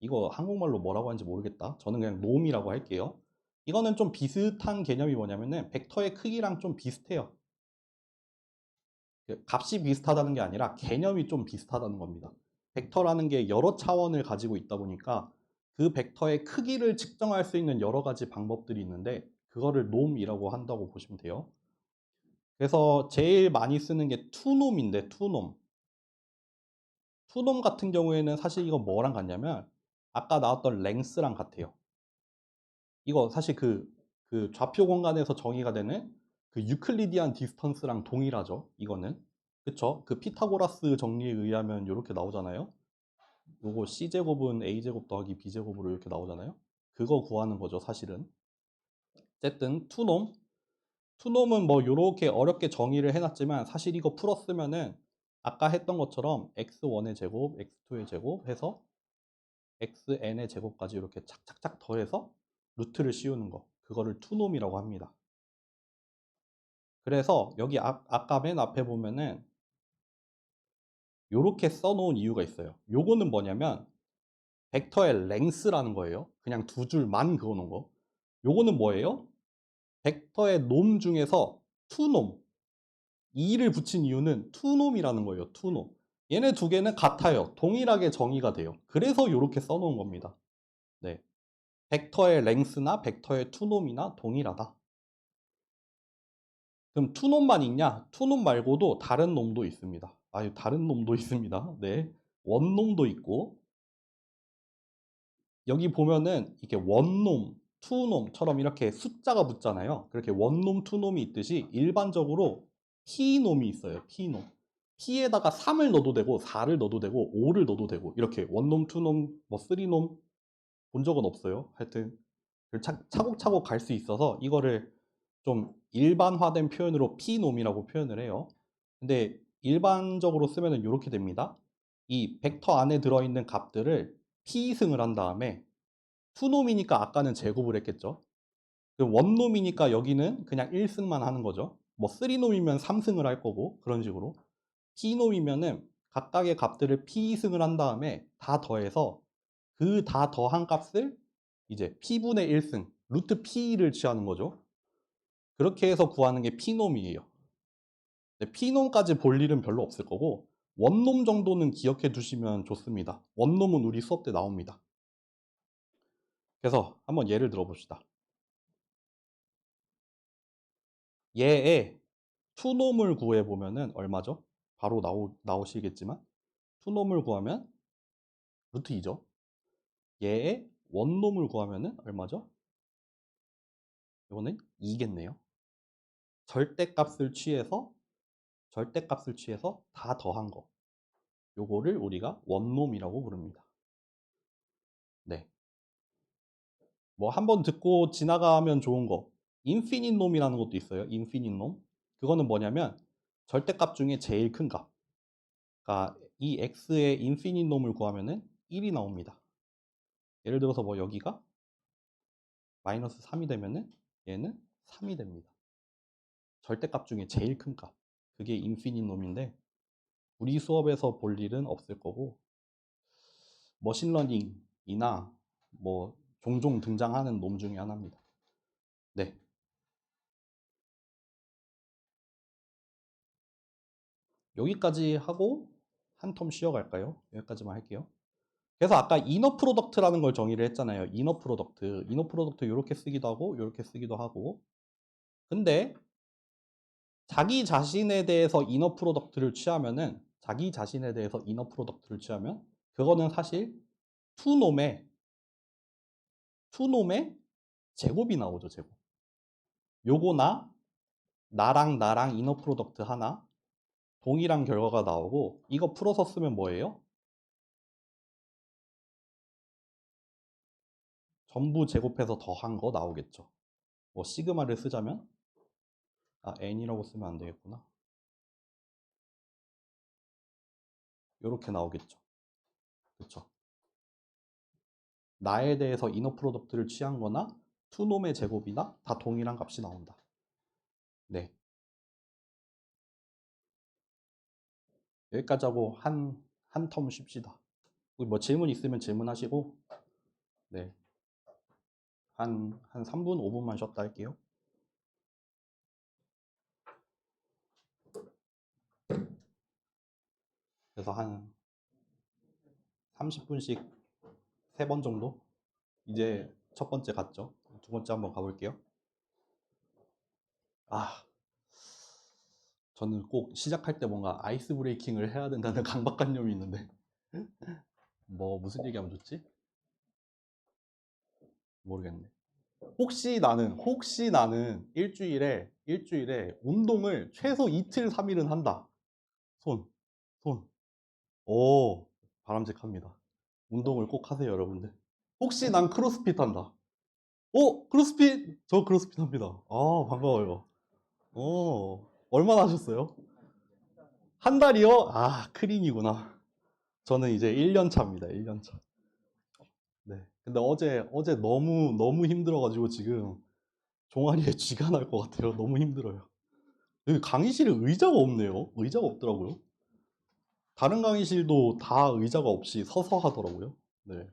이거 한국말로 뭐라고 하는지 모르겠다. 저는 그냥 놈이라고 할게요. 이거는 좀 비슷한 개념이 뭐냐면은 벡터의 크기랑 좀 비슷해요. 값이 비슷하다는 게 아니라 개념이 좀 비슷하다는 겁니다. 벡터라는 게 여러 차원을 가지고 있다 보니까 그 벡터의 크기를 측정할 수 있는 여러 가지 방법들이 있는데 그거를 놈이라고 한다고 보시면 돼요. 그래서 제일 많이 쓰는 게 투놈인데 투놈 같은 경우에는 사실 이거 뭐랑 같냐면 아까 나왔던 랭스랑 같아요. 이거 사실 그 좌표 공간에서 정의가 되는 그 유클리디안 디스턴스랑 동일하죠. 이거는. 그쵸? 그 피타고라스 정리에 의하면 이렇게 나오잖아요. 요거 C제곱은 A제곱 더하기 B제곱으로 이렇게 나오잖아요. 그거 구하는 거죠, 사실은. 어쨌든 투놈은 뭐 요렇게 어렵게 정의를 해놨지만 사실 이거 풀었으면은 아까 했던 것처럼 x1의 제곱, x2의 제곱 해서 xn의 제곱까지 이렇게 착착착 더해서 루트를 씌우는 거. 그거를 투놈이라고 합니다. 그래서 여기 아까 맨 앞에 보면은 요렇게 써놓은 이유가 있어요. 요거는 뭐냐면 벡터의 랭스라는 거예요. 그냥 두 줄만 그어놓은 거. 요거는 뭐예요? 벡터의 놈 중에서 투놈. 2를 붙인 이유는 투놈이라는 거예요. 투놈. 얘네 두 개는 같아요. 동일하게 정의가 돼요. 그래서 이렇게 써놓은 겁니다. 네. 벡터의 랭스나 벡터의 투놈이나 동일하다. 그럼 투놈만 있냐? 투놈 말고도 다른 놈도 있습니다. 다른 놈도 있습니다. 네. 원놈도 있고 여기 보면은 이렇게 원놈, 투놈처럼 이렇게 숫자가 붙잖아요. 그렇게 원놈, 투놈이 있듯이 일반적으로 P놈이 있어요. P놈. P에다가 3을 넣어도 되고 4를 넣어도 되고 5를 넣어도 되고 이렇게 원놈, 투놈, 뭐 쓰리놈 본 적은 없어요. 하여튼 차곡차곡 갈 수 있어서 이거를 좀 일반화된 표현으로 P놈이라고 표현을 해요. 근데 일반적으로 쓰면은 이렇게 됩니다. 이 벡터 안에 들어있는 값들을 P승을 한 다음에 투놈이니까 아까는 제곱을 했겠죠. 원놈이니까 여기는 그냥 1승만 하는 거죠. 뭐 3놈이면 3승을 할 거고 그런 식으로 P놈이면은 각각의 값들을 P승을 한 다음에 다 더해서 그 다 더한 값을 이제 P분의 1승 루트 P를 취하는 거죠. 그렇게 해서 구하는 게 P놈이에요. P놈까지 볼 일은 별로 없을 거고 원놈 정도는 기억해 두시면 좋습니다. 원놈은 우리 수업 때 나옵니다. 그래서 한번 예를 들어봅시다. 얘의 투놈을 구해보면은 얼마죠? 바로 나오시겠지만 투놈을 구하면 루트 2죠. 얘의 원놈을 구하면은 얼마죠? 이거는 2겠네요. 절대값을 취해서 다 더한 거. 요거를 우리가 원놈이라고 부릅니다. 네. 뭐 한번 듣고 지나가면 좋은 거. 인피닛 놈이라는 것도 있어요. 인피닛 놈. 그거는 뭐냐면 절대값 중에 제일 큰 값. 그러니까 이 x의 인피닛 놈을 구하면은 1이 나옵니다. 예를 들어서 뭐 여기가 마이너스 3이 되면은 얘는 3이 됩니다. 절대값 중에 제일 큰 값. 그게 인피닛 놈인데 우리 수업에서 볼 일은 없을 거고 머신러닝이나 뭐 종종 등장하는 놈 중에 하나입니다. 네. 여기까지 하고 한 텀 쉬어갈까요? 여기까지만 할게요. 그래서 아까 이너 프로덕트라는 걸 정의를 했잖아요. 이너 프로덕트. 이너 프로덕트 이렇게 쓰기도 하고 이렇게 쓰기도 하고 근데 자기 자신에 대해서 이너 프로덕트를 취하면은 그거는 사실 투놈의 제곱이 나오죠. 제곱. 요거나 나랑 이너 프로덕트 하나 동일한 결과가 나오고 이거 풀어서 쓰면 뭐예요? 전부 제곱해서 더한 거 나오겠죠. 뭐 시그마를 쓰자면 n이라고 쓰면 안 되겠구나. 이렇게 나오겠죠. 그렇죠. 나에 대해서 이너 프로덕트를 취한 거나 투놈의 제곱이나 다 동일한 값이 나온다. 네. 여기까지 하고 한 텀 쉽시다. 뭐 질문 있으면 질문하시고, 네. 한 3분, 5분만 쉬었다 할게요. 그래서 한 30분씩 3번 정도? 이제 첫 번째 갔죠. 두 번째 한번 가볼게요. 저는 꼭 시작할 때 뭔가 아이스 브레이킹을 해야 된다는 강박관념이 있는데 뭐 무슨 얘기하면 좋지? 모르겠네. 혹시 나는 일주일에 운동을 최소 이틀 3일은 한다. 손. 오, 바람직합니다. 운동을 꼭 하세요, 여러분들. 혹시 난 크로스핏 한다. 크로스핏? 저 크로스핏 합니다. 반가워요. 얼마나 하셨어요? 한 달이요? 크린이구나. 저는 이제 1년 차입니다. 1년 차. 네. 근데 어제 너무 힘들어가지고 지금 종아리에 쥐가 날 것 같아요. 너무 힘들어요. 여기 강의실에 의자가 없네요. 의자가 없더라고요. 다른 강의실도 다 의자가 없이 서서 하더라고요. 네.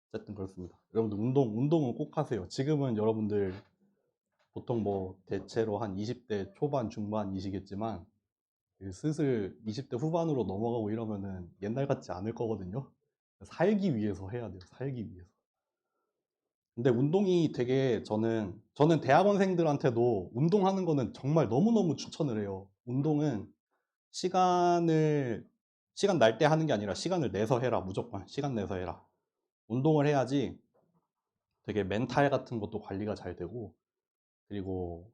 어쨌든 그렇습니다. 여러분들 운동은 꼭 하세요. 지금은 여러분들 보통 뭐 대체로 한 20대 초반 중반이시겠지만 슬슬 20대 후반으로 넘어가고 이러면은 옛날 같지 않을 거거든요. 살기 위해서 해야 돼요. 살기 위해서. 근데 운동이 되게 저는 대학원생들한테도 운동하는 거는 정말 너무너무 추천을 해요. 운동은 시간 날 때 하는 게 아니라 시간을 내서 해라. 무조건 시간 내서 해라. 운동을 해야지 되게 멘탈 같은 것도 관리가 잘 되고, 그리고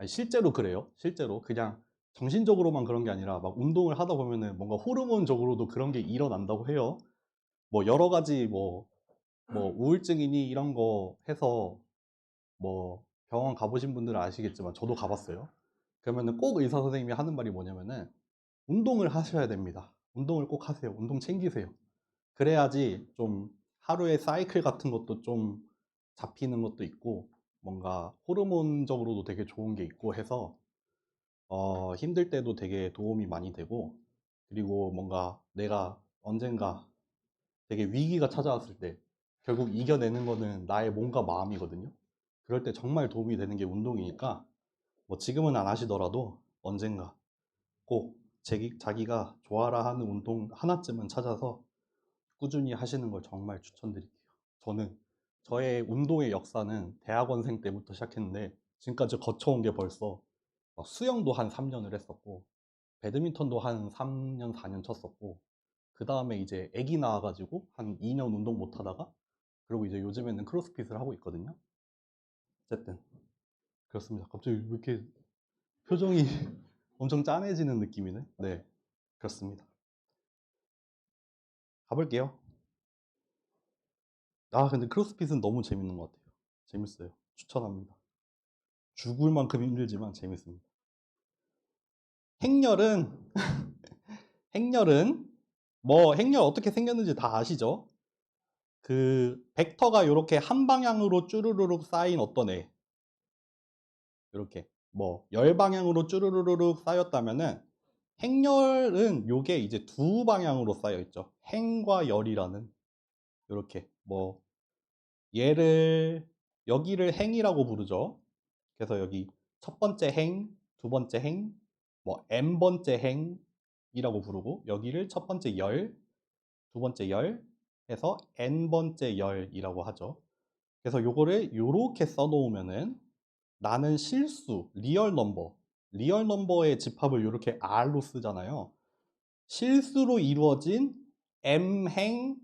실제로 그래요. 실제로 그냥 정신적으로만 그런 게 아니라 막 운동을 하다 보면은 뭔가 호르몬적으로도 그런 게 일어난다고 해요. 뭐 여러 가지 뭐 우울증이니 이런 거 해서 뭐 병원 가보신 분들은 아시겠지만 저도 가봤어요. 그러면은 꼭 의사 선생님이 하는 말이 뭐냐면은 운동을 하셔야 됩니다. 운동을 꼭 하세요. 운동 챙기세요. 그래야지 좀 하루의 사이클 같은 것도 좀 잡히는 것도 있고, 뭔가 호르몬적으로도 되게 좋은 게 있고 해서 힘들 때도 되게 도움이 많이 되고, 그리고 뭔가 내가 언젠가 되게 위기가 찾아왔을 때 결국 이겨내는 거는 나의 몸과 마음이거든요. 그럴 때 정말 도움이 되는 게 운동이니까 뭐 지금은 안 하시더라도 언젠가 꼭 자기가 좋아라 하는 운동 하나쯤은 찾아서 꾸준히 하시는 걸 정말 추천드릴게요. 저는 저의 운동의 역사는 대학원생 때부터 시작했는데 지금까지 거쳐온 게 벌써 수영도 한 3년을 했었고, 배드민턴도 한 3년, 4년 쳤었고, 그 다음에 이제 애기 낳아가지고 한 2년 운동 못 하다가, 그리고 이제 요즘에는 크로스핏을 하고 있거든요. 어쨌든 그렇습니다. 갑자기 왜 이렇게 표정이 엄청 짠해지는 느낌이네. 네, 그렇습니다. 가볼게요. 근데 크로스핏은 너무 재밌는 것 같아요. 재밌어요. 추천합니다. 죽을 만큼 힘들지만 재밌습니다. 행렬은 행렬은 행렬 어떻게 생겼는지 다 아시죠? 그 벡터가 이렇게 한 방향으로 쭈루루룩 쌓인 어떤 애, 이렇게 열 방향으로 쭈루루룩 쌓였다면은 행렬은 요게 이제 두 방향으로 쌓여 있죠. 행과 열이라는, 이렇게 얘를 여기를 행이라고 부르죠. 그래서 여기 첫 번째 행, 두 번째 행, n 번째 행이라고 부르고, 여기를 첫 번째 열, 두 번째 열 해서 n 번째 열이라고 하죠. 그래서 요거를 요렇게 써놓으면은 나는 실수, 리얼 넘버의 집합을 이렇게 R로 쓰잖아요. 실수로 이루어진 M행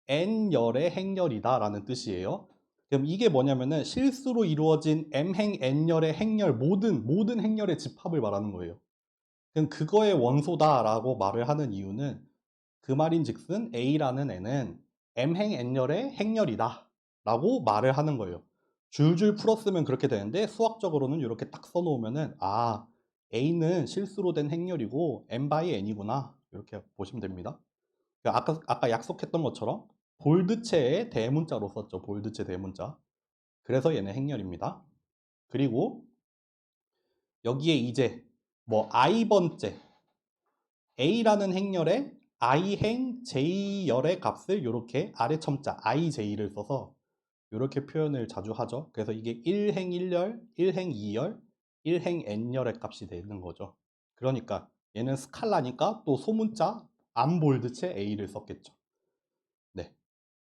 N열의 행렬이다 라는 뜻이에요. 그럼 이게 뭐냐면은 실수로 이루어진 M행 N열의 행렬, 모든 행렬의 집합을 말하는 거예요. 그럼 그거의 원소다 라고 말을 하는 이유는 그 말인 즉슨 A라는 애는 M행 N열의 행렬이다. 라고 말을 하는 거예요. 줄줄 풀었으면 그렇게 되는데 수학적으로는 이렇게 딱 써놓으면은 아, A는 실수로 된 행렬이고 n by n이구나 이렇게 보시면 됩니다. 아까 약속했던 것처럼 볼드체의 대문자로 썼죠. 볼드체 대문자. 그래서 얘는 행렬입니다. 그리고 여기에 이제 뭐 i번째 a라는 행렬에 i행 j열의 값을 이렇게 아래 첨자 ij를 써서 이렇게 표현을 자주 하죠. 그래서 이게 1행 1열, 1행 2열, 1행 n열의 값이 되는 거죠. 그러니까 얘는 스칼라니까 또 소문자 암볼드체 a를 썼겠죠. 네.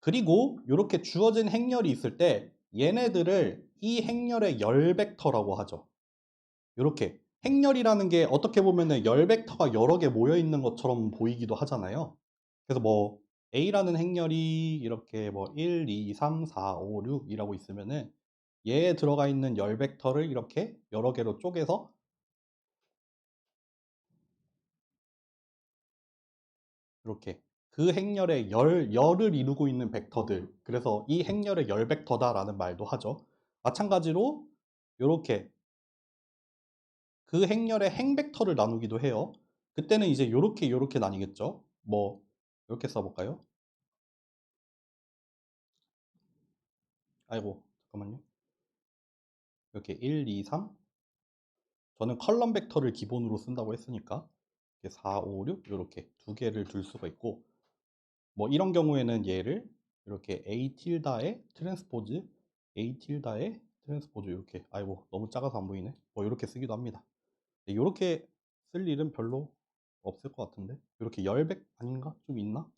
그리고 이렇게 주어진 행렬이 있을 때 얘네들을 이 행렬의 열 벡터라고 하죠. 이렇게 행렬이라는 게 어떻게 보면은 열 벡터가 여러 개 모여 있는 것처럼 보이기도 하잖아요. 그래서 뭐 A라는 행렬이 이렇게 뭐 1, 2, 3, 4, 5, 6이라고 있으면은 얘에 들어가 있는 열 벡터를 이렇게 여러 개로 쪼개서 이렇게 그 행렬의 열을 이루고 있는 벡터들, 그래서 이 행렬의 열 벡터다라는 말도 하죠. 마찬가지로 이렇게 그 행렬의 행 벡터를 나누기도 해요. 그때는 이제 요렇게 나뉘겠죠. 뭐 이렇게 써볼까요? 아이고 잠깐만요. 이렇게 1, 2, 3 저는 컬럼 벡터를 기본으로 쓴다고 했으니까 4, 5, 6 이렇게 두 개를 둘 수가 있고, 뭐 이런 경우에는 얘를 이렇게 A 틸다의 트랜스포즈, A 틸다의 트랜스포즈 이렇게, 아이고 너무 작아서 안 보이네. 뭐 이렇게 쓰기도 합니다. 이렇게 쓸 일은 별로 없을 것 같은데, 이렇게 열벡 아닌가? 좀 있나?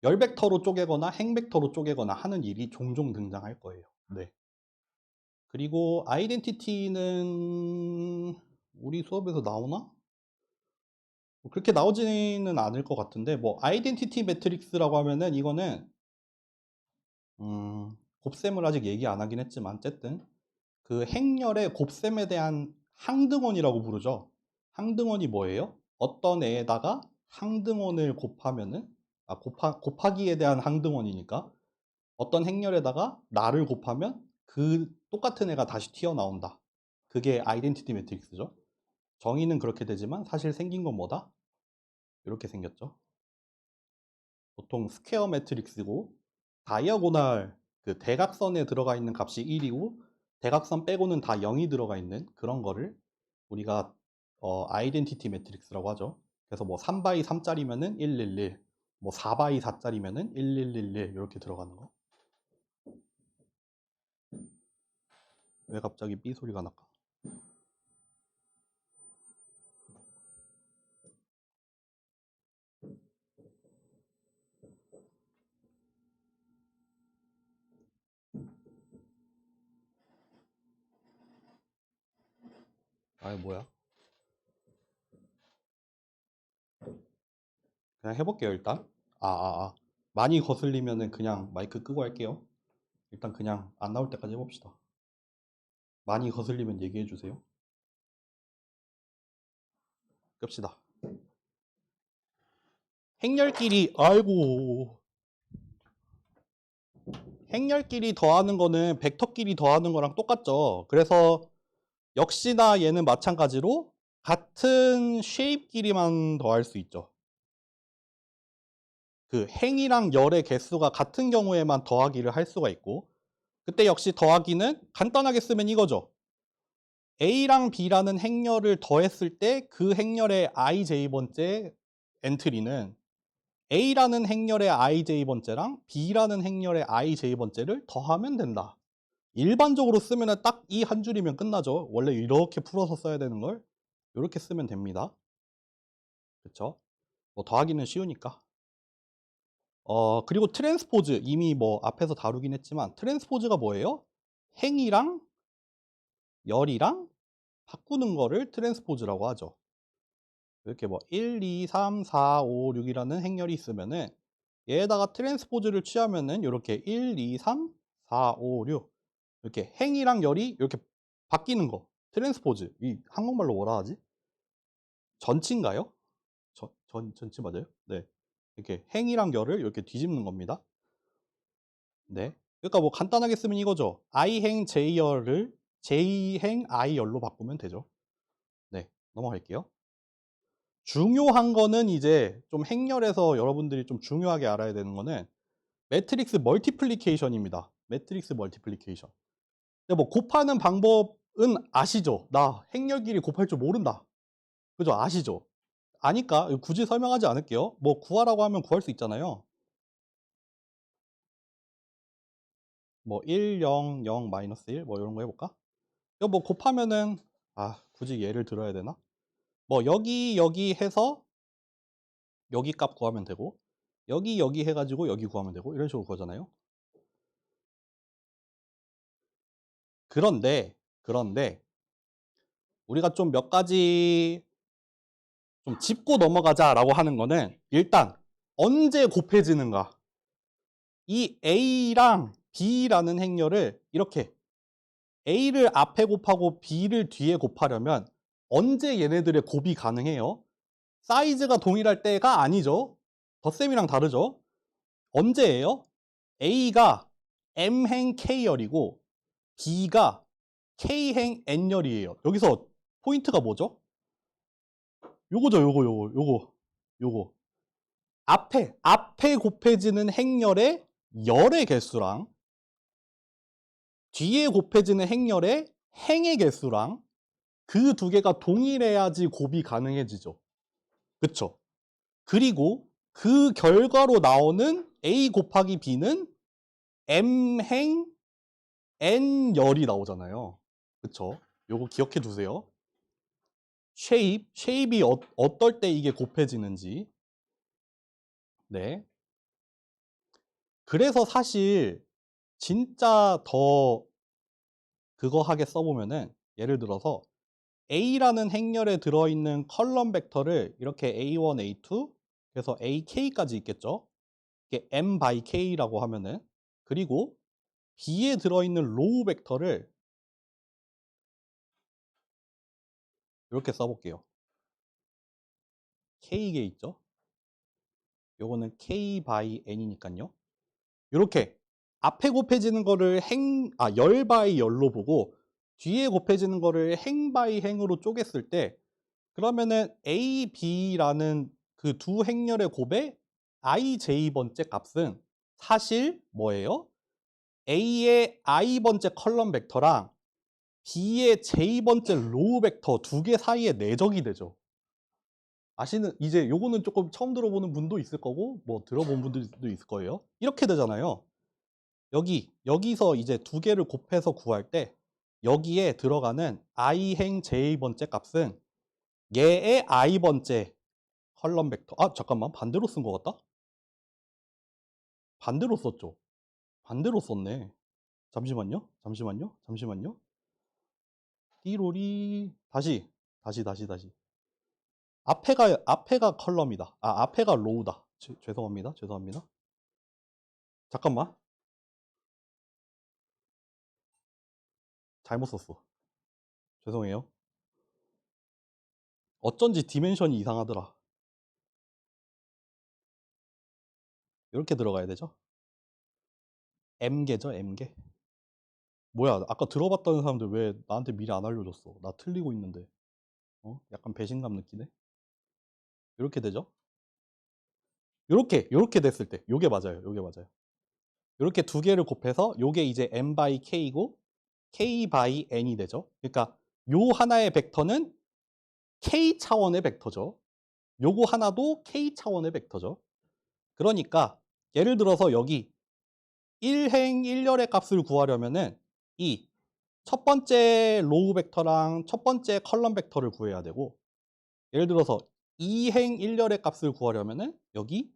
열 벡터로 쪼개거나 행 벡터로 쪼개거나 하는 일이 종종 등장할 거예요. 네. 그리고 아이덴티티는 우리 수업에서 나오나? 뭐 그렇게 나오지는 않을 것 같은데, 뭐 아이덴티티 매트릭스라고 하면은 이거는 곱셈을 아직 얘기 안 하긴 했지만 어쨌든 그 행렬의 곱셈에 대한 항등원이라고 부르죠. 항등원이 뭐예요? 어떤 애에다가 항등원을 곱하면은 곱하기에 대한 항등원이니까 어떤 행렬에다가 나를 곱하면 그 똑같은 애가 다시 튀어나온다. 그게 아이덴티티 매트릭스죠. 정의는 그렇게 되지만 사실 생긴 건 뭐다? 이렇게 생겼죠. 보통 스퀘어 매트릭스고 다이아고날 그 대각선에 들어가 있는 값이 1이고 대각선 빼고는 다 0이 들어가 있는 그런 거를 우리가 아이덴티티 매트릭스라고 하죠. 그래서 뭐 3바이 3짜리면은 111, 뭐 4바이 4짜리면은 1111 이렇게 들어가는 거. 왜 갑자기 삐 소리가 날까? 아이 뭐야? 그냥 해볼게요 일단. 많이 거슬리면은 그냥 마이크 끄고 할게요. 일단 그냥 안 나올 때까지 해봅시다. 많이 거슬리면 얘기해 주세요. 끕시다. 행렬끼리 아이고 행렬끼리 더하는 거는 벡터끼리 더하는 거랑 똑같죠. 그래서 역시나 얘는 마찬가지로 같은 쉐입끼리만 더할 수 있죠. 그 행이랑 열의 개수가 같은 경우에만 더하기를 할 수가 있고, 그때 역시 더하기는 간단하게 쓰면 이거죠. A랑 B라는 행렬을 더했을 때 그 행렬의 ij번째 엔트리는 A라는 행렬의 ij번째랑 B라는 행렬의 ij번째를 더하면 된다. 일반적으로 쓰면 딱 이 한 줄이면 끝나죠. 원래 이렇게 풀어서 써야 되는 걸 이렇게 쓰면 됩니다. 그렇죠? 뭐 더하기는 쉬우니까. 그리고 트랜스포즈 이미 뭐 앞에서 다루긴 했지만 트랜스포즈가 뭐예요? 행이랑 열이랑 바꾸는 거를 트랜스포즈라고 하죠. 이렇게 뭐 1, 2, 3, 4, 5, 6이라는 행렬이 있으면은 얘에다가 트랜스포즈를 취하면은 이렇게 1, 2, 3, 4, 5, 6 이렇게 행이랑 열이 이렇게 바뀌는 거. 트랜스포즈. 이 한국말로 뭐라 하지? 전치인가요? 전치 맞아요? 네. 이렇게 행이랑 열을 이렇게 뒤집는 겁니다. 네. 그러니까 뭐 간단하게 쓰면 이거죠. i행 j열을 j행 i열로 바꾸면 되죠. 네, 넘어갈게요. 중요한 거는 이제 좀 행렬에서 여러분들이 좀 중요하게 알아야 되는 거는 매트릭스 멀티플리케이션입니다. 매트릭스 멀티플리케이션. 근데 뭐 곱하는 방법은 아시죠? 나 행렬끼리 곱할 줄 모른다. 그죠? 아시죠? 아니까 굳이 설명하지 않을게요. 뭐 구하라고 하면 구할 수 있잖아요. 뭐 1, 0, 0, 마이너스 1, 뭐 이런 거 해볼까? 이거 뭐 곱하면은, 굳이 예를 들어야 되나? 뭐 여기 해서 여기 값 구하면 되고, 여기 해가지고 여기 구하면 되고, 이런 식으로 구하잖아요. 그런데 우리가 좀 몇 가지 좀 짚고 넘어가자라고 하는 거는, 일단 언제 곱해지는가? 이 A랑 B라는 행렬을 이렇게 A를 앞에 곱하고 B를 뒤에 곱하려면 언제 얘네들의 곱이 가능해요? 사이즈가 동일할 때가 아니죠. 덧셈이랑 다르죠. 언제예요? A가 M행 K열이고 B가 K행 N열이에요. 여기서 포인트가 뭐죠? 요거죠. 요거. 앞에 곱해지는 행렬의 열의 개수랑 뒤에 곱해지는 행렬의 행의 개수랑 그 두 개가 동일해야지 곱이 가능해지죠. 그쵸? 그리고 그 결과로 나오는 A 곱하기 B는 M행 N열이 나오잖아요. 그쵸? 요거 기억해 두세요. 쉐입이 어떨 때 이게 곱해지는지. 네. 그래서 사실 진짜 더 그거 하게 써보면은, 예를 들어서 A라는 행렬에 들어있는 컬럼 벡터를 이렇게 A1, A2 그래서 AK까지 있겠죠. 이게 M by K라고 하면은, 그리고 B에 들어있는 로우 벡터를 이렇게 써볼게요. K게 있죠. 요거는 K by N이니까요. 이렇게 앞에 곱해지는 거를 열 바이 열로 보고 뒤에 곱해지는 거를 행 바이 행으로 쪼갰을 때, 그러면은 A, B라는 그 두 행렬의 곱의 ij번째 값은 사실 뭐예요? A의 i번째 컬럼 벡터랑 B의 j번째 로우 벡터 두 개 사이의 내적이 되죠. 이제 요거는 조금 처음 들어보는 분도 있을 거고, 뭐 들어본 분들도 있을 거예요. 이렇게 되잖아요. 여기서 이제 두 개를 곱해서 구할 때 여기에 들어가는 i행 j번째 값은 얘의 i번째 컬럼 벡터. 잠깐만, 반대로 쓴 것 같다. 반대로 썼죠. 반대로 썼네. 잠시만요. 띠로리. 다시. 앞에가 컬럼이다. 앞에가 로우다. 죄송합니다. 잠깐만. 잘못 썼어. 죄송해요. 어쩐지 디멘션이 이상하더라. 이렇게 들어가야 되죠. M개죠, M개. 뭐야, 아까 들어봤다는 사람들 왜 나한테 미리 안 알려줬어? 나 틀리고 있는데. 약간 배신감 느끼네. 이렇게 되죠. 요렇게 됐을 때 요게 맞아요. 요렇게 두 개를 곱해서 요게 이제 M by K고 K by N이 되죠. 그러니까 요 하나의 벡터는 K 차원의 벡터죠. 요거 하나도 K 차원의 벡터죠. 그러니까 예를 들어서 여기 1행 1열의 값을 구하려면은 이 첫 번째 로우 벡터랑 첫 번째 컬럼 벡터를 구해야 되고, 예를 들어서 2행 1열의 값을 구하려면은 여기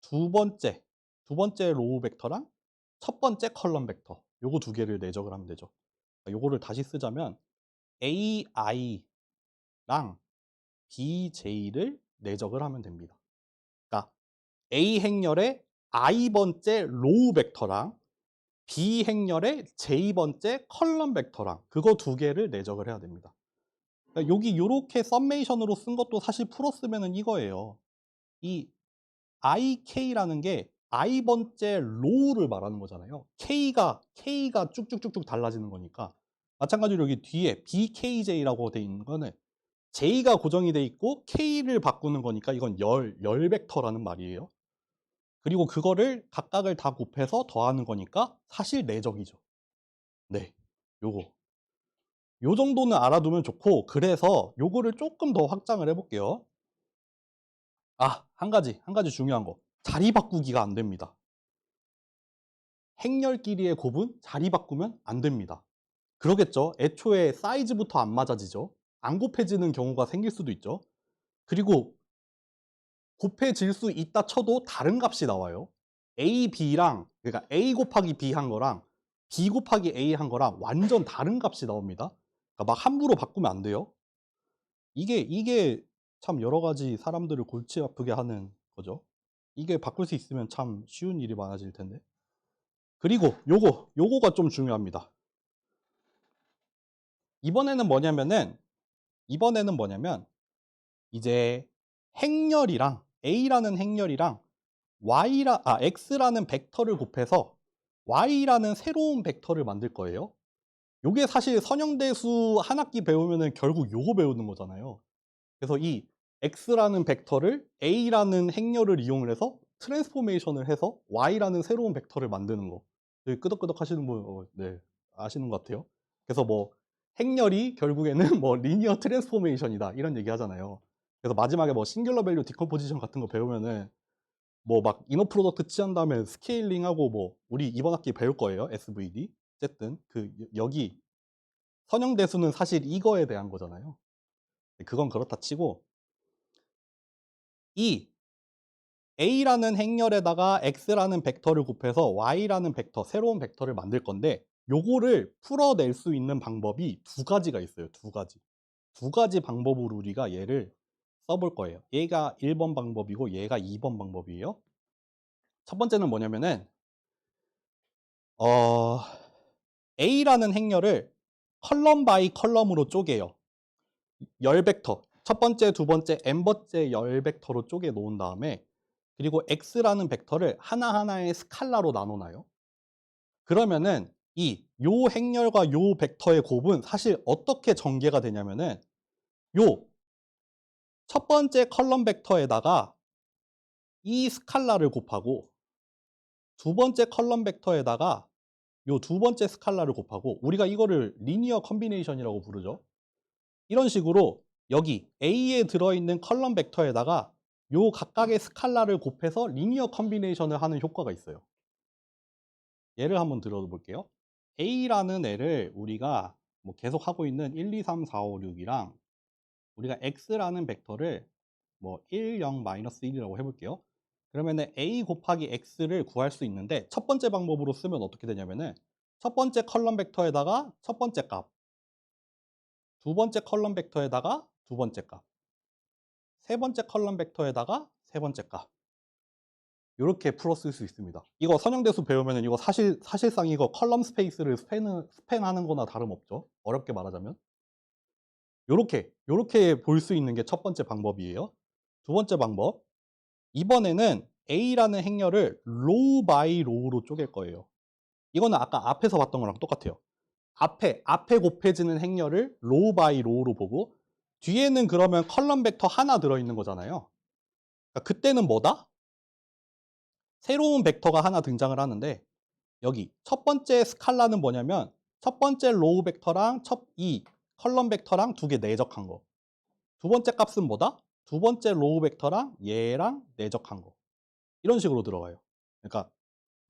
두 번째 로우 벡터랑 첫 번째 컬럼 벡터 요거 두 개를 내적을 하면 되죠. 요거를 다시 쓰자면 AI랑 BJ를 내적을 하면 됩니다. 그러니까 A 행렬의 I번째 로우 벡터랑 B 행렬의 J번째 컬럼 벡터랑 그거 두 개를 내적을 해야 됩니다. 그러니까 여기 요렇게 썸메이션으로 쓴 것도 사실 풀었으면은 이거예요. 이 IK라는 게 i번째 로우를 말하는 거잖아요. K가 쭉쭉쭉쭉 달라지는 거니까. 마찬가지로 여기 뒤에 BKJ라고 돼 있는 거는 J가 고정이 돼 있고 K를 바꾸는 거니까 이건 열 벡터라는 말이에요. 그리고 그거를 각각을 다 곱해서 더하는 거니까 사실 내적이죠. 네. 요거. 요 정도는 알아두면 좋고, 그래서 요거를 조금 더 확장을 해 볼게요. 한 가지 중요한 거. 자리 바꾸기가 안 됩니다. 행렬끼리의 곱은 자리 바꾸면 안 됩니다. 그러겠죠. 애초에 사이즈부터 안 맞아지죠. 안 곱해지는 경우가 생길 수도 있죠. 그리고 곱해질 수 있다 쳐도 다른 값이 나와요. A, B랑, 그러니까 A 곱하기 B 한 거랑 B 곱하기 A 한 거랑 완전 다른 값이 나옵니다. 그러니까 막 함부로 바꾸면 안 돼요. 이게 참 여러 가지 사람들을 골치 아프게 하는 거죠. 이게 바꿀 수 있으면 참 쉬운 일이 많아질 텐데. 그리고 요거가 좀 중요합니다. 이번에는 뭐냐면 이제 행렬이랑 A라는 행렬이랑 X라는 벡터를 곱해서 Y라는 새로운 벡터를 만들 거예요. 요게 사실 선형대수 한 학기 배우면은 결국 요거 배우는 거잖아요. 그래서 이 X라는 벡터를 A라는 행렬을 이용을 해서 트랜스포메이션을 해서 Y라는 새로운 벡터를 만드는 거. 되게 끄덕끄덕 하시는 분, 네, 아시는 것 같아요. 그래서 뭐 행렬이 결국에는 뭐 리니어 트랜스포메이션이다 이런 얘기 하잖아요. 그래서 마지막에 뭐 싱귤러 밸류 디컴포지션 같은 거 배우면은 뭐 막 이너 프로덕트 취한 다음에 스케일링하고 뭐 우리 이번 학기 배울 거예요. SVD. 어쨌든 그 여기 선형대수는 사실 이거에 대한 거잖아요. 그건 그렇다 치고 이 A라는 행렬에다가 X라는 벡터를 곱해서 Y라는 벡터, 새로운 벡터를 만들 건데 요거를 풀어낼 수 있는 방법이 두 가지가 있어요. 두 가지. 두 가지 방법으로 우리가 얘를 써볼 거예요. 얘가 1번 방법이고 얘가 2번 방법이에요. 첫 번째는 뭐냐면은 어, A라는 행렬을 컬럼 바이 컬럼으로 쪼개요. 열 벡터. 첫 번째, 두 번째, n번째 열 벡터로 쪼개 놓은 다음에 그리고 x라는 벡터를 하나하나의 스칼라로 나눠놔요. 그러면은 요 행렬과 요 벡터의 곱은 사실 어떻게 전개가 되냐면은 요 첫 번째 컬럼 벡터에다가 이 스칼라를 곱하고 두 번째 컬럼 벡터에다가 요 두 번째 스칼라를 곱하고 우리가 이거를 리니어 컨비네이션이라고 부르죠. 이런 식으로 여기 A에 들어있는 컬럼 벡터에다가 요 각각의 스칼라를 곱해서 리니어 컨비네이션을 하는 효과가 있어요. 예를 한번 들어볼게요. A라는 애를 우리가 뭐 계속 하고 있는 1, 2, 3, 4, 5, 6이랑 우리가 X라는 벡터를 뭐 1, 0, 마이너스 1이라고 해볼게요. 그러면은 A 곱하기 X를 구할 수 있는데 첫 번째 방법으로 쓰면 어떻게 되냐면은 첫 번째 컬럼 벡터에다가 첫 번째 값, 두 번째 컬럼 벡터에다가 두 번째 값, 세 번째 컬럼 벡터에다가 세 번째 값. 이렇게 풀어 쓸 수 있습니다. 이거 선형대수 배우면 이거 사실상 이거 컬럼 스페이스를 스팬하는 거나 다름없죠. 어렵게 말하자면. 요렇게 볼 수 있는 게 첫 번째 방법이에요. 두 번째 방법. 이번에는 A라는 행렬을 로우 바이 로우로 쪼갤 거예요. 이거는 아까 앞에서 봤던 거랑 똑같아요. 앞에 곱해지는 행렬을 로우 바이 로우로 보고 뒤에는 그러면 컬럼 벡터 하나 들어있는 거잖아요. 그러니까 그때는 뭐다? 새로운 벡터가 하나 등장을 하는데 여기 첫 번째 스칼라는 뭐냐면 첫 번째 로우 벡터랑 이 컬럼 벡터랑 두 개 내적한 거. 두 번째 값은 뭐다? 두 번째 로우 벡터랑 얘랑 내적한 거. 이런 식으로 들어가요. 그러니까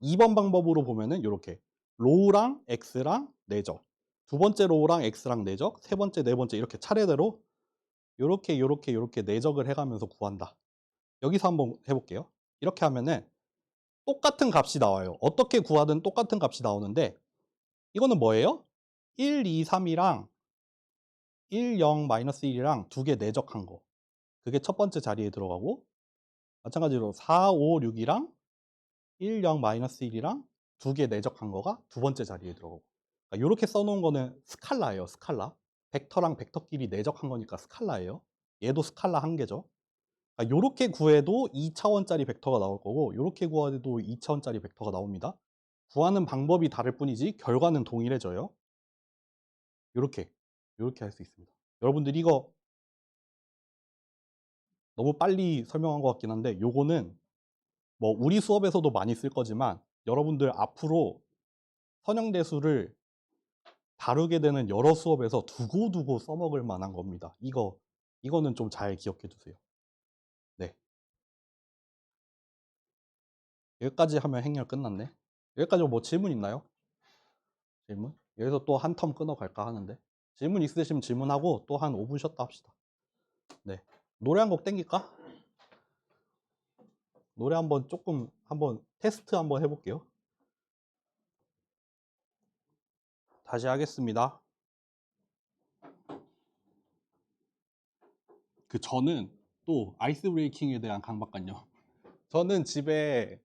2번 방법으로 보면은 이렇게 로우랑 x랑 내적, 두 번째 로우랑 x랑 내적, 세 번째, 네 번째 이렇게 차례대로 요렇게 내적을 해가면서 구한다. 여기서 한번 해볼게요. 이렇게 하면은 똑같은 값이 나와요. 어떻게 구하든 똑같은 값이 나오는데 이거는 뭐예요? 1, 2, 3이랑 1, 0, 마이너스 1이랑 두 개 내적한 거. 그게 첫 번째 자리에 들어가고 마찬가지로 4, 5, 6이랑 1, 0, 마이너스 1이랑 두 개 내적한 거가 두 번째 자리에 들어가고 그러니까 이렇게 써놓은 거는 스칼라예요. 스칼라. 벡터랑 벡터끼리 내적한 거니까 스칼라예요. 얘도 스칼라 한 개죠. 요렇게 구해도 2차원짜리 벡터가 나올 거고 요렇게 구해도 2차원짜리 벡터가 나옵니다. 구하는 방법이 다를 뿐이지 결과는 동일해져요. 요렇게 할 수 있습니다. 여러분들 이거 너무 빨리 설명한 것 같긴 한데 요거는 뭐 우리 수업에서도 많이 쓸 거지만 여러분들 앞으로 선형대수를 다루게 되는 여러 수업에서 두고두고 써먹을 만한 겁니다. 이거는 좀 잘 기억해 두세요. 네. 여기까지 하면 행렬 끝났네. 여기까지 뭐 질문 있나요? 질문? 여기서 또 한 텀 끊어갈까 하는데. 질문 있으시면 질문하고 또 한 5분 쉬었다 합시다. 네. 노래 한 곡 땡길까? 노래 한번 조금 한번 테스트 한번 해볼게요. 다시 하겠습니다. 저는 또 아이스 브레이킹에 대한 강박관념. 저는 집에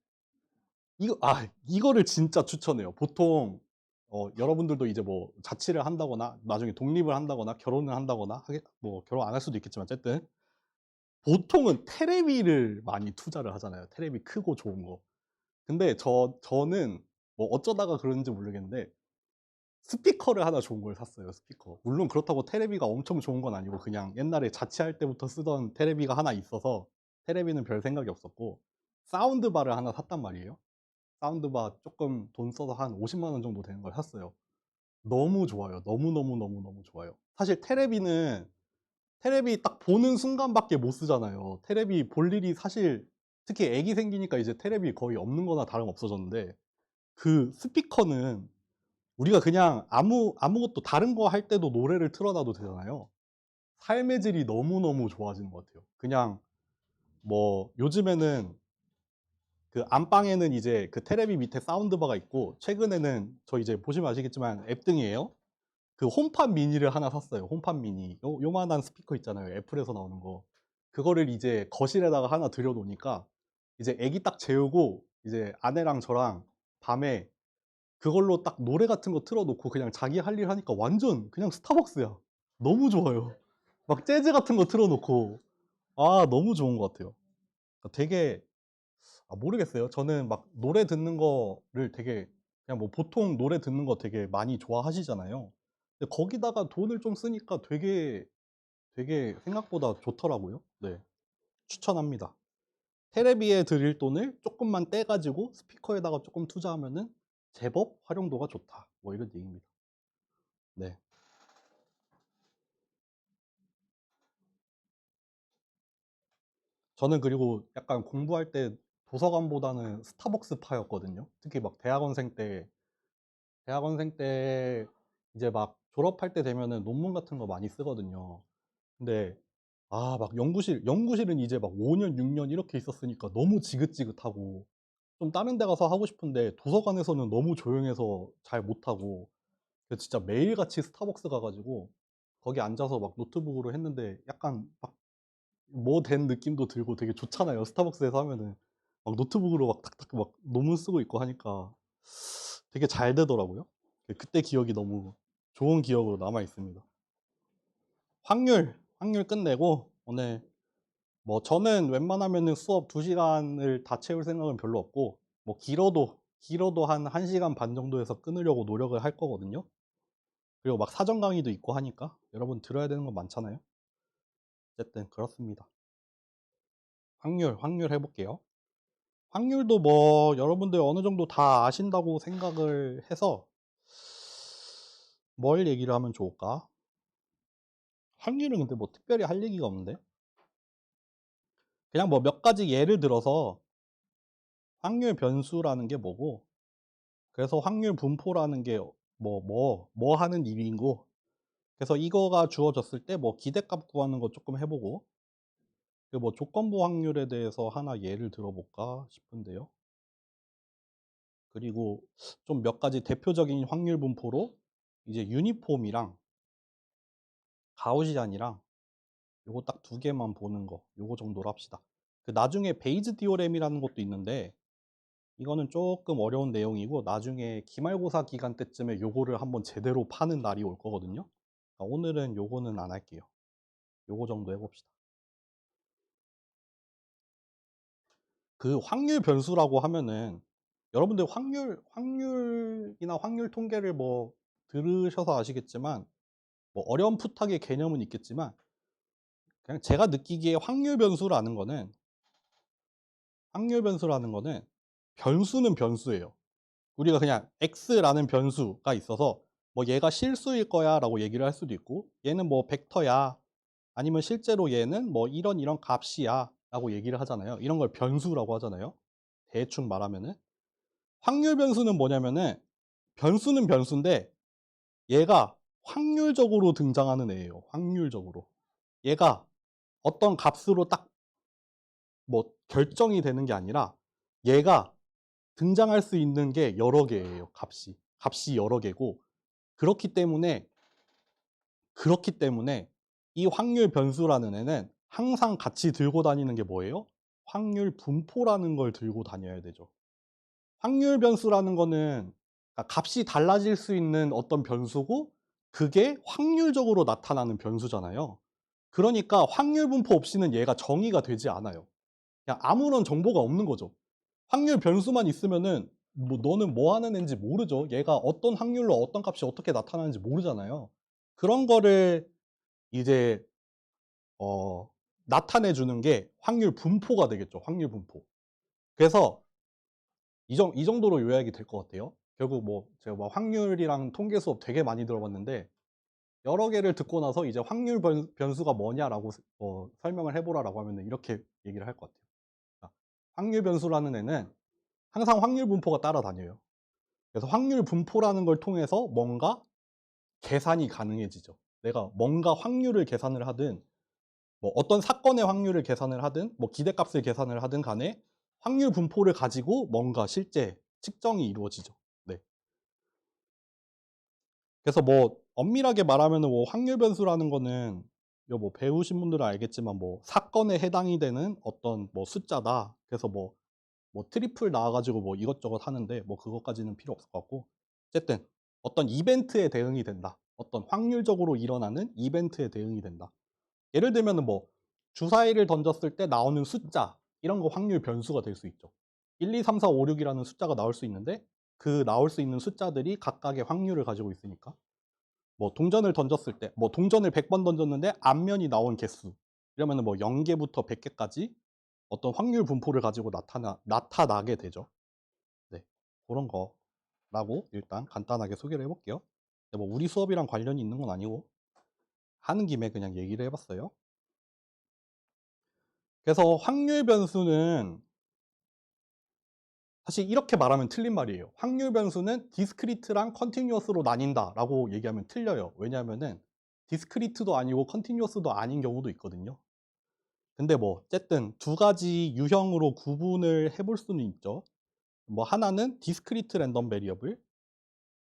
이거를 진짜 추천해요. 보통 여러분들도 이제 뭐 자취를 한다거나 나중에 독립을 한다거나 결혼을 한다거나 뭐 결혼 안 할 수도 있겠지만 어쨌든 보통은 테레비를 많이 투자를 하잖아요. 테레비 크고 좋은 거. 근데 저는 뭐 어쩌다가 그런지 모르겠는데 스피커를 하나 좋은 걸 샀어요. 스피커. 물론 그렇다고 테레비가 엄청 좋은 건 아니고 그냥 옛날에 자취할 때부터 쓰던 테레비가 하나 있어서 테레비는 별 생각이 없었고 사운드바를 하나 샀단 말이에요. 사운드바 조금 돈 써서 한 50만 원 정도 되는 걸 샀어요. 너무 좋아요. 너무너무너무너무 좋아요. 사실 테레비 딱 보는 순간밖에 못 쓰잖아요. 테레비 볼 일이 사실 특히 애기 생기니까 이제 테레비 거의 없는 거나 다름없어졌는데 그 스피커는 우리가 그냥 아무것도 다른 거 할 때도 노래를 틀어놔도 되잖아요. 삶의 질이 너무너무 좋아지는 것 같아요. 그냥 뭐 요즘에는 그 안방에는 이제 그 테레비 밑에 사운드바가 있고 최근에는 저 이제 보시면 아시겠지만 앱등이에요. 그 홈팟 미니를 하나 샀어요. 홈팟 미니. 요만한 스피커 있잖아요. 애플에서 나오는 거. 그거를 이제 거실에다가 하나 들여놓으니까 이제 애기 딱 재우고 이제 아내랑 저랑 밤에 그걸로 딱 노래 같은 거 틀어놓고 그냥 자기 할 일 하니까 완전 그냥 스타벅스야. 너무 좋아요. 막 재즈 같은 거 틀어놓고 너무 좋은 것 같아요. 그러니까 되게 모르겠어요. 저는 막 노래 듣는 거를 되게 그냥 뭐 보통 노래 듣는 거 되게 많이 좋아하시잖아요. 근데 거기다가 돈을 좀 쓰니까 되게 생각보다 좋더라고요. 네. 추천합니다. 테레비에 드릴 돈을 조금만 떼가지고 스피커에다가 조금 투자하면은 제법 활용도가 좋다. 뭐 이런 얘기입니다. 네. 저는 그리고 약간 공부할 때 도서관보다는 스타벅스파였거든요. 특히 막 대학원생 때 이제 막 졸업할 때 되면은 논문 같은 거 많이 쓰거든요. 근데 막 연구실은 이제 막 5년, 6년 이렇게 있었으니까 너무 지긋지긋하고 좀 다른 데 가서 하고 싶은데 도서관에서는 너무 조용해서 잘 못하고 그래서 진짜 매일같이 스타벅스 가가지고 거기 앉아서 막 노트북으로 했는데 약간 막 뭐 된 느낌도 들고 되게 좋잖아요. 스타벅스에서 하면은 막 노트북으로 막 탁탁 막 논문 쓰고 있고 하니까 되게 잘 되더라고요. 그때 기억이 너무 좋은 기억으로 남아 있습니다. 확률 끝내고 오늘 뭐 저는 웬만하면은 수업 2시간을 다 채울 생각은 별로 없고 뭐 길어도 한 1시간 반 정도에서 끊으려고 노력을 할 거거든요. 그리고 막 사전 강의도 있고 하니까 여러분 들어야 되는 건 많잖아요. 어쨌든 그렇습니다. 확률 해볼게요. 확률도 뭐 여러분들 어느 정도 다 아신다고 생각을 해서 뭘 얘기를 하면 좋을까? 확률은 근데 뭐 특별히 할 얘기가 없는데 그냥 뭐 몇 가지 예를 들어서 확률 변수라는 게 뭐고 그래서 확률 분포라는 게 뭐 하는 일인고 그래서 이거가 주어졌을 때 뭐 기대값 구하는 거 조금 해보고 그리고 뭐 조건부 확률에 대해서 하나 예를 들어볼까 싶은데요. 그리고 좀 몇 가지 대표적인 확률 분포로 이제 유니폼이랑 가우시안이랑 요거 딱 2개만 보는 거 요거 정도로 합시다. 그 나중에 베이즈 디오렘이라는 것도 있는데 이거는 조금 어려운 내용이고 나중에 기말고사 기간 때쯤에 요거를 한번 제대로 파는 날이 올 거거든요. 오늘은 요거는 안 할게요. 요거 정도 해봅시다. 그 확률 변수라고 하면은 여러분들 확률이나 확률 통계를 뭐 들으셔서 아시겠지만 뭐 어렴풋하게 개념은 있겠지만 그냥 제가 느끼기에 확률 변수라는 거는 변수는 변수예요. 우리가 그냥 x라는 변수가 있어서 뭐 얘가 실수일 거야라고 얘기를 할 수도 있고 얘는 뭐 벡터야 아니면 실제로 얘는 뭐 이런 값이야라고 얘기를 하잖아요. 이런 걸 변수라고 하잖아요. 대충 말하면은 확률 변수는 뭐냐면은 변수는 변수인데 얘가 확률적으로 등장하는 애예요. 확률적으로. 얘가 어떤 값으로 딱 뭐 결정이 되는 게 아니라 얘가 등장할 수 있는 게 여러 개예요, 값이. 값이 여러 개고 그렇기 때문에 그렇기 때문에 이 확률 변수라는 애는 항상 같이 들고 다니는 게 뭐예요? 확률 분포라는 걸 들고 다녀야 되죠. 확률 변수라는 거는 그러니까 값이 달라질 수 있는 어떤 변수고 그게 확률적으로 나타나는 변수잖아요. 그러니까 확률 분포 없이는 얘가 정의가 되지 않아요. 그냥 아무런 정보가 없는 거죠. 확률 변수만 있으면은 뭐 너는 뭐 하는 앤지 모르죠. 얘가 어떤 확률로 어떤 값이 어떻게 나타나는지 모르잖아요. 그런 거를 이제 어 나타내 주는 게 확률 분포가 되겠죠. 확률 분포. 그래서 이 정도로 요약이 될 것 같아요. 결국 뭐 제가 뭐 확률이랑 통계 수업 되게 많이 들어봤는데 여러 개를 듣고 나서 이제 "확률 변수가 뭐냐?"라고 설명을 해 보라라고 하면은 이렇게 얘기를 할 것 같아요. 그러니까 확률 변수라는 애는 항상 확률 분포가 따라다녀요. 그래서 확률 분포라는 걸 통해서 뭔가 계산이 가능해지죠. 내가 뭔가 확률을 계산을 하든 뭐 어떤 사건의 확률을 계산을 하든 뭐 기대값을 계산을 하든 간에 확률 분포를 가지고 뭔가 실제 측정이 이루어지죠. 네. 그래서 뭐 엄밀하게 말하면은 뭐 확률 변수라는 거는 이거 뭐 배우신 분들은 알겠지만 뭐 사건에 해당이 되는 어떤 뭐 숫자다. 그래서 뭐 트리플 나와 가지고 뭐 이것저것 하는데 뭐 그것까지는 필요 없을 것 같고 어쨌든 어떤 이벤트에 대응이 된다. 어떤 확률적으로 일어나는 이벤트에 대응이 된다. 예를 들면은 뭐 주사위를 던졌을 때 나오는 숫자 이런 거 확률 변수가 될 수 있죠. 1, 2, 3, 4, 5, 6이라는 숫자가 나올 수 있는데 그 나올 수 있는 숫자들이 각각의 확률을 가지고 있으니까 뭐 동전을 던졌을 때 뭐 동전을 100번 던졌는데 앞면이 나온 개수 이러면은 뭐 0 개부터 100 개까지 어떤 확률 분포를 가지고 나타나게 되죠. 네. 고런 거라고 일단 간단하게 소개를 해 볼게요. 뭐 우리 수업이랑 관련이 있는 건 아니고 하는 김에 그냥 얘기를 해 봤어요. 그래서 확률 변수는 사실 이렇게 말하면 틀린 말이에요. 확률 변수는 디스크리트랑 컨티뉴어스로 나뉜다라고 얘기하면 틀려요. 왜냐하면은 디스크리트도 아니고 컨티뉴어스도 아닌 경우도 있거든요. 근데 뭐 어쨌든 두 가지 유형으로 구분을 해볼 수는 있죠. 뭐 하나는 디스크리트 랜덤 베리어블,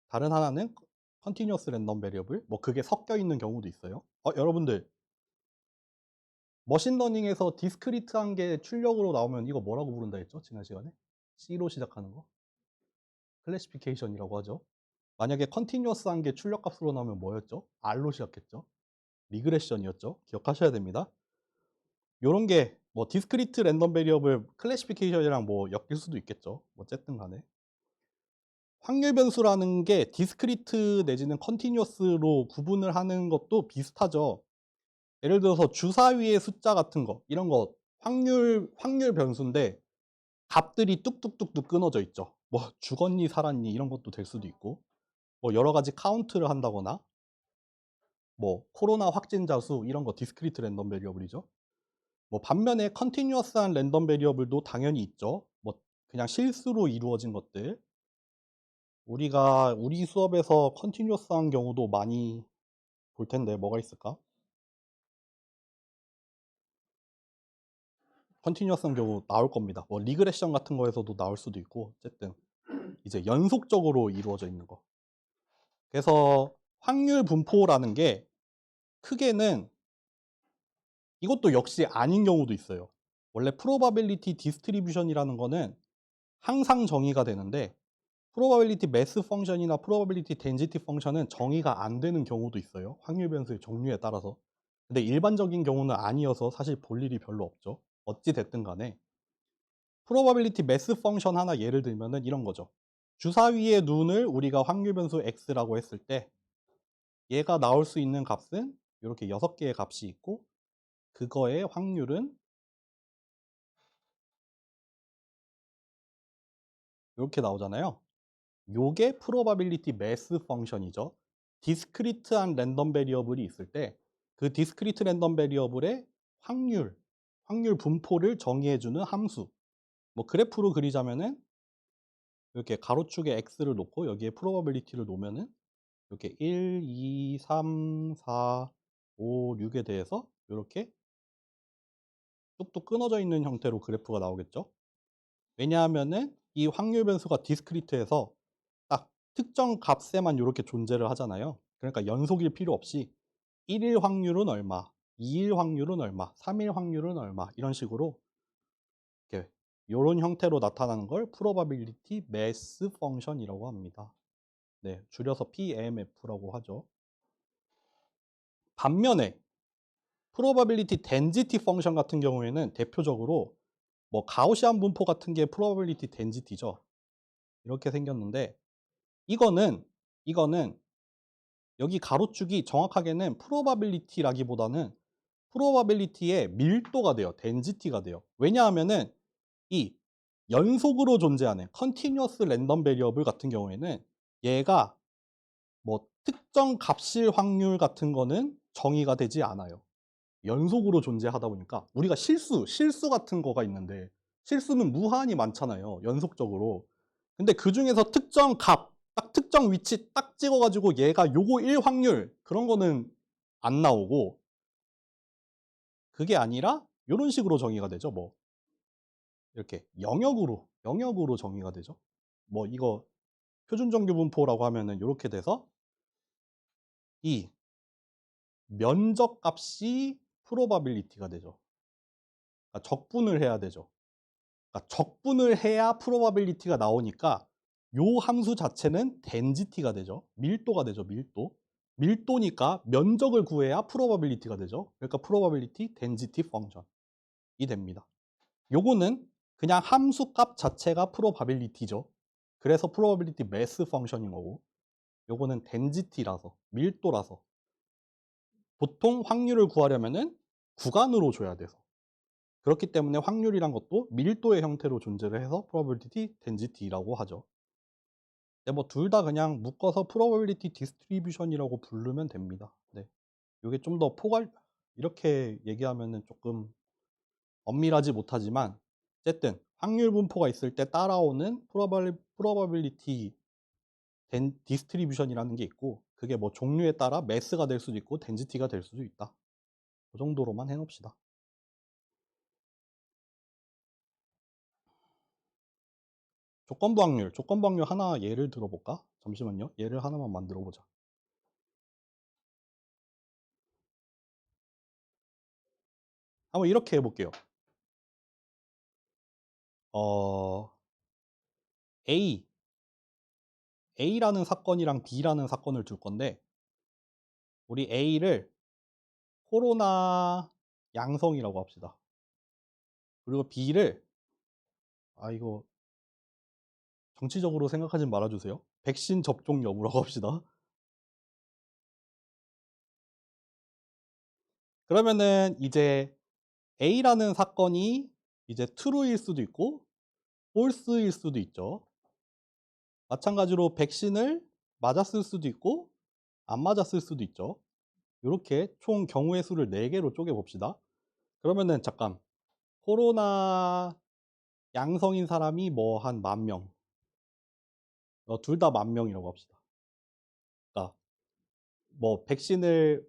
다른 하나는 컨티뉴어스 랜덤 베리어블. 뭐 그게 섞여 있는 경우도 있어요. 여러분들 머신러닝에서 디스크리트한 게 출력으로 나오면 이거 뭐라고 부른다 했죠? 지난 시간에? C로 시작하는 거? 클래시피케이션이라고 하죠. 만약에 컨티뉴어스한 게 출력값으로 나오면 뭐였죠? R로 시작했죠. 리그레션이었죠. 기억하셔야 됩니다. 요런 게 뭐 디스크리트 랜덤 베리어블 클래시피케이션이랑 뭐 엮일 수도 있겠죠. 어쨌든 간에. 확률 변수라는 게 디스크리트 내지는 컨티뉴어스로 구분을 하는 것도 비슷하죠. 예를 들어서 주사위의 숫자 같은 거 이런 거 확률 변수인데 값들이 뚝뚝뚝뚝 끊어져 있죠. 뭐 죽었니 살았니 이런 것도 될 수도 있고 뭐 여러 가지 카운트를 한다거나 뭐 코로나 확진자 수 이런 거 디스크리트 랜덤 베리어블이죠. 뭐 반면에 컨티뉴어스한 랜덤 베리어블도 당연히 있죠. 뭐 그냥 실수로 이루어진 것들. 우리 수업에서 컨티뉴어스한 경우도 많이 볼 텐데 뭐가 있을까? 컨티뉴어스한 경우 나올 겁니다. 뭐 리그레션 같은 거에서도 나올 수도 있고 어쨌든 이제 연속적으로 이루어져 있는 거. 그래서 확률 분포라는 게 크게는 이것도 역시 아닌 경우도 있어요. 원래 probability distribution이라는 거는 항상 정의가 되는데 probability mass function이나 probability density function은 정의가 안 되는 경우도 있어요. 확률 변수의 종류에 따라서. 근데 일반적인 경우는 아니어서 사실 볼 일이 별로 없죠. 어찌 됐든 간에. 프로바빌리티 매스 펑션 하나 예를 들면은 이런 거죠. 주사위의 눈을 우리가 확률 변수 x라고 했을 때 얘가 나올 수 있는 값은 이렇게 6개의 값이 있고 그거의 확률은 이렇게 나오잖아요. 요게 프로바빌리티 매스 펑션이죠. 디스크리트한 랜덤 베리어블이 있을 때 그 디스크리트 랜덤 베리어블의 확률 분포를 정의해주는 함수. 뭐 그래프로 그리자면은 이렇게 가로축에 x를 놓고 여기에 프로바빌리티를 놓으면은 이렇게 1, 2, 3, 4, 5, 6에 대해서 이렇게 뚝뚝 끊어져 있는 형태로 그래프가 나오겠죠. 왜냐하면은 이 확률 변수가 디스크리트해서 딱 특정 값에만 이렇게 존재를 하잖아요. 그러니까 연속일 필요 없이 1일 확률은 얼마, 2일 확률은 얼마, 3일 확률은 얼마 이런 식으로 이렇게 이런 형태로 나타나는 걸 probability mass function이라고 합니다. 네, 줄여서 PMF라고 하죠. 반면에 probability density function 같은 경우에는 대표적으로 뭐 가우시안 분포 같은 게 probability density죠. 이렇게 생겼는데 이거는 여기 가로축이 정확하게는 probability라기보다는 probability의 밀도가 돼요. density가 돼요. 왜냐하면은 이 연속으로 존재하는 continuous random variable 같은 경우에는 얘가 뭐 특정 값일 확률 같은 거는 정의가 되지 않아요. 연속으로 존재하다 보니까 우리가 실수 같은 거가 있는데 실수는 무한히 많잖아요. 연속적으로. 근데 그 중에서 특정 값, 딱 특정 위치 딱 찍어가지고 얘가 요거 1 확률 그런 거는 안 나오고 그게 아니라 이런 식으로 정의가 되죠. 뭐 이렇게 영역으로 정의가 되죠. 뭐 이거 표준정규 분포라고 하면은 이렇게 돼서 이 면적 값이 프로바빌리티가 되죠. 그러니까 적분을 해야 되죠. 그러니까 적분을 해야 프로바빌리티가 나오니까 요 함수 자체는 덴지티가 되죠. 밀도가 되죠. 밀도니까 면적을 구해야 프로바빌리티가 되죠. 그러니까 프로바빌리티 덴지티 펑션이 됩니다. 요거는 그냥 함수 값 자체가 프로바빌리티죠. 그래서 프로바빌리티 매스 펑션인 거고 요거는 덴지티라서 밀도라서 보통 확률을 구하려면은 구간으로 줘야 돼서 그렇기 때문에 확률이란 것도 밀도의 형태로 존재를 해서 probability density라고 하죠. 근데 뭐 둘 다 그냥 묶어서 probability distribution이라고 부르면 됩니다. 네. 이게 좀 더 이렇게 얘기하면은 조금 엄밀하지 못하지만 어쨌든 확률 분포가 있을 때 따라오는 probability distribution이라는 게 있고 그게 뭐 종류에 따라 매스가 될 수도 있고 density가 될 수도 있다. 그 정도로만 해놓읍시다. 조건부 확률 하나 예를 들어볼까? 잠시만요. 예를 하나만 만들어 보자. 한번 이렇게 해볼게요. 어, A라는 사건이랑 B라는 사건을 둘 건데, 우리 A를 코로나 양성이라고 합시다. 그리고 B를, 이거 정치적으로 생각하지 말아주세요. 백신 접종 여부라고 합시다. 그러면은 이제 A라는 사건이 이제 true일 수도 있고, false일 수도 있죠. 마찬가지로 백신을 맞았을 수도 있고, 안 맞았을 수도 있죠. 이렇게 총 경우의 수를 4개로 쪼개 봅시다. 그러면은 잠깐 코로나 양성인 사람이 뭐 한 10,000명 둘 다 10,000명이라고 합시다. 그러니까 뭐 백신을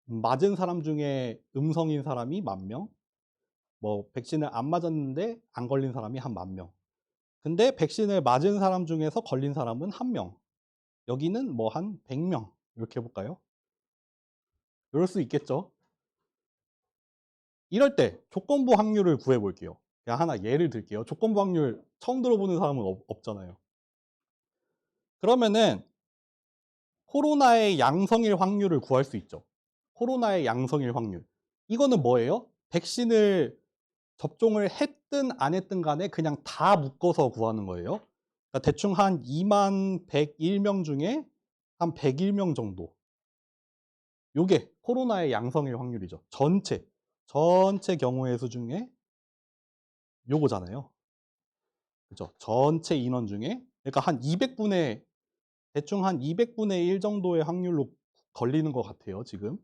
맞은 사람 중에 음성인 사람이 10,000명 뭐 백신을 안 맞았는데 안 걸린 사람이 한 10,000명 근데 백신을 맞은 사람 중에서 걸린 사람은 1명 여기는 뭐 한 100명 이렇게 해볼까요? 이럴 수 있겠죠. 이럴 때 조건부 확률을 구해 볼게요. 그냥 하나 예를 들게요. 조건부 확률 처음 들어보는 사람은 없잖아요. 그러면은 코로나의 양성일 확률을 구할 수 있죠. 코로나의 양성일 확률. 이거는 뭐예요? 백신을 접종을 했든 안 했든 간에 그냥 다 묶어서 구하는 거예요. 그러니까 대충 한 21,101명 중에 한 101명 정도. 요게 코로나의 양성일 확률이죠. 전체 경우의 수 중에 요거잖아요. 그죠? 전체 인원 중에 그러니까 한 200분의 대충 한 200분의 1 정도의 확률로 걸리는 것 같아요, 지금.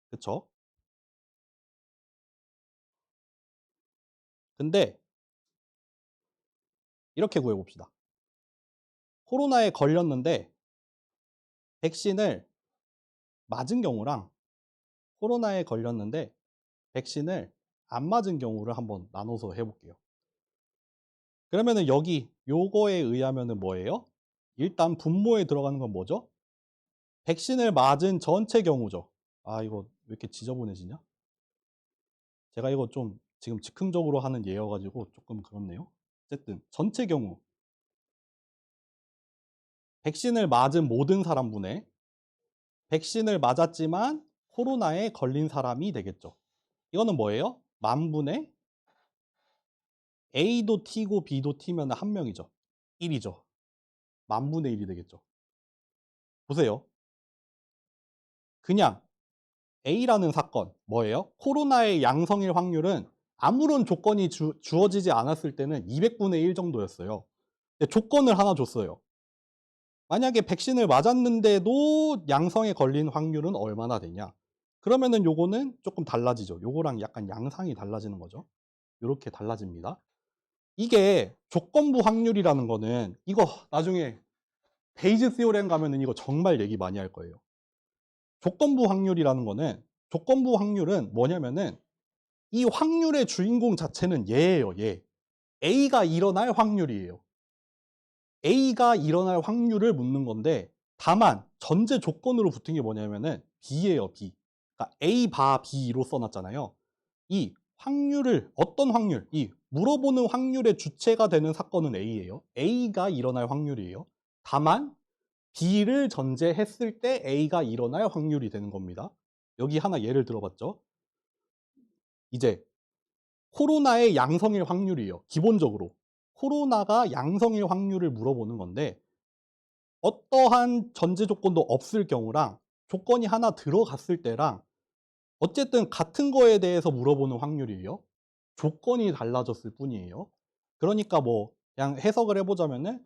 그쵸? 근데 이렇게 구해 봅시다. 코로나에 걸렸는데 백신을 맞은 경우랑 코로나에 걸렸는데 백신을 안 맞은 경우를 한번 나눠서 해 볼게요. 그러면은 여기 요거에 의하면은 뭐예요? 일단 분모에 들어가는 건 뭐죠? 백신을 맞은 전체 경우죠. 아 이거 왜 이렇게 지저분해지냐? 제가 이거 좀 지금 즉흥적으로 하는 예여 가지고 조금 그렇네요. 어쨌든 전체 경우 백신을 맞은 모든 사람분의 백신을 맞았지만 코로나에 걸린 사람이 되겠죠. 이거는 뭐예요? 만분의 A도 T고 B도 T면 한 명이죠. 1이죠. 만분의 1이 되겠죠. 보세요. 그냥 A라는 사건 뭐예요? 코로나의 양성일 확률은 아무런 조건이 주어지지 않았을 때는 200분의 1 정도였어요. 근데 조건을 하나 줬어요. 만약에 백신을 맞았는데도 양성에 걸린 확률은 얼마나 되냐? 그러면은 요거는 조금 달라지죠. 요거랑 약간 양상이 달라지는 거죠. 요렇게 달라집니다. 이게 조건부 확률이라는 거는 이거 나중에 베이즈 시오렘 가면은 이거 정말 얘기 많이 할 거예요. 조건부 확률이라는 거는 조건부 확률은 뭐냐면은 이 확률의 주인공 자체는 얘예요, 얘. A가 일어날 확률이에요. A가 일어날 확률을 묻는 건데 다만 전제 조건으로 붙은 게 뭐냐면은 B예요, B. 그러니까 A 바 B로 써놨잖아요. 이 확률을 어떤 확률, 이 물어보는 확률의 주체가 되는 사건은 A예요. A가 일어날 확률이에요. 다만 B를 전제했을 때 A가 일어날 확률이 되는 겁니다. 여기 하나 예를 들어봤죠. 이제 코로나의 양성일 확률이에요. 기본적으로 코로나가 양성일 확률을 물어보는 건데 어떠한 전제 조건도 없을 경우랑 조건이 하나 들어갔을 때랑 어쨌든 같은 거에 대해서 물어보는 확률이에요. 조건이 달라졌을 뿐이에요. 그러니까 뭐 그냥 해석을 해보자면은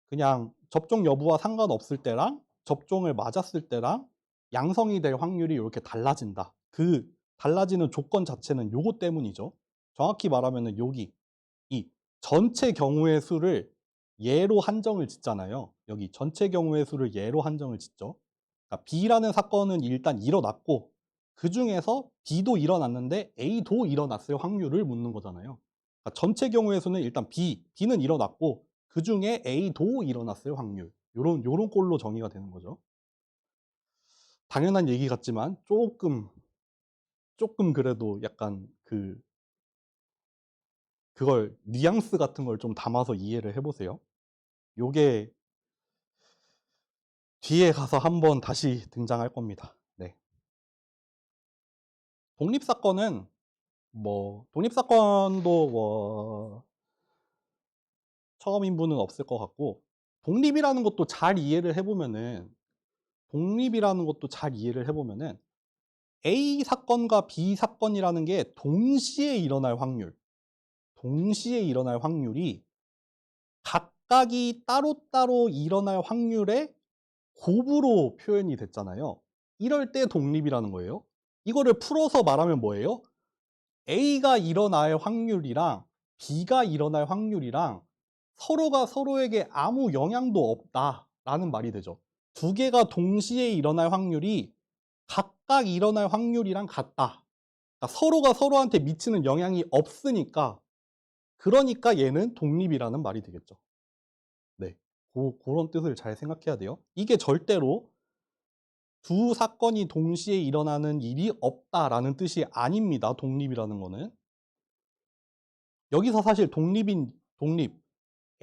그냥 접종 여부와 상관없을 때랑 접종을 맞았을 때랑 양성이 될 확률이 이렇게 달라진다. 그 달라지는 조건 자체는 요거 때문이죠. 정확히 말하면은 여기 이 전체 경우의 수를 예로 한정을 짓잖아요. 여기 전체 경우의 수를 예로 한정을 짓죠. 그러니까 B라는 사건은 일단 일어났고 그 중에서 B도 일어났는데 A도 일어났을 확률을 묻는 거잖아요. 그러니까 전체 경우의 수는 일단 B는 일어났고 그 중에 A도 일어났을 확률. 요런 꼴로 정의가 되는 거죠. 당연한 얘기 같지만 조금 그래도 약간 그걸 뉘앙스 같은 걸 좀 담아서 이해를 해보세요. 요게 뒤에 가서 한번 다시 등장할 겁니다. 네. 독립사건은 독립사건도 처음인 분은 없을 것 같고 독립이라는 것도 잘 이해를 해보면은 A 사건과 B 사건이라는 게 동시에 일어날 확률이 각각이 따로따로 일어날 확률의 곱으로 표현이 됐잖아요. 이럴 때 독립이라는 거예요. 이거를 풀어서 말하면 뭐예요? A가 일어날 확률이랑 B가 일어날 확률이랑 서로가 서로에게 아무 영향도 없다라는 말이 되죠. 두 개가 동시에 일어날 확률이 각각 일어날 확률이랑 같다. 그러니까 서로가 서로한테 미치는 영향이 없으니까 그러니까 얘는 독립이라는 말이 되겠죠. 네. 그런 뜻을 잘 생각해야 돼요. 이게 절대로 두 사건이 동시에 일어나는 일이 없다라는 뜻이 아닙니다. 독립이라는 거는. 여기서 사실 독립,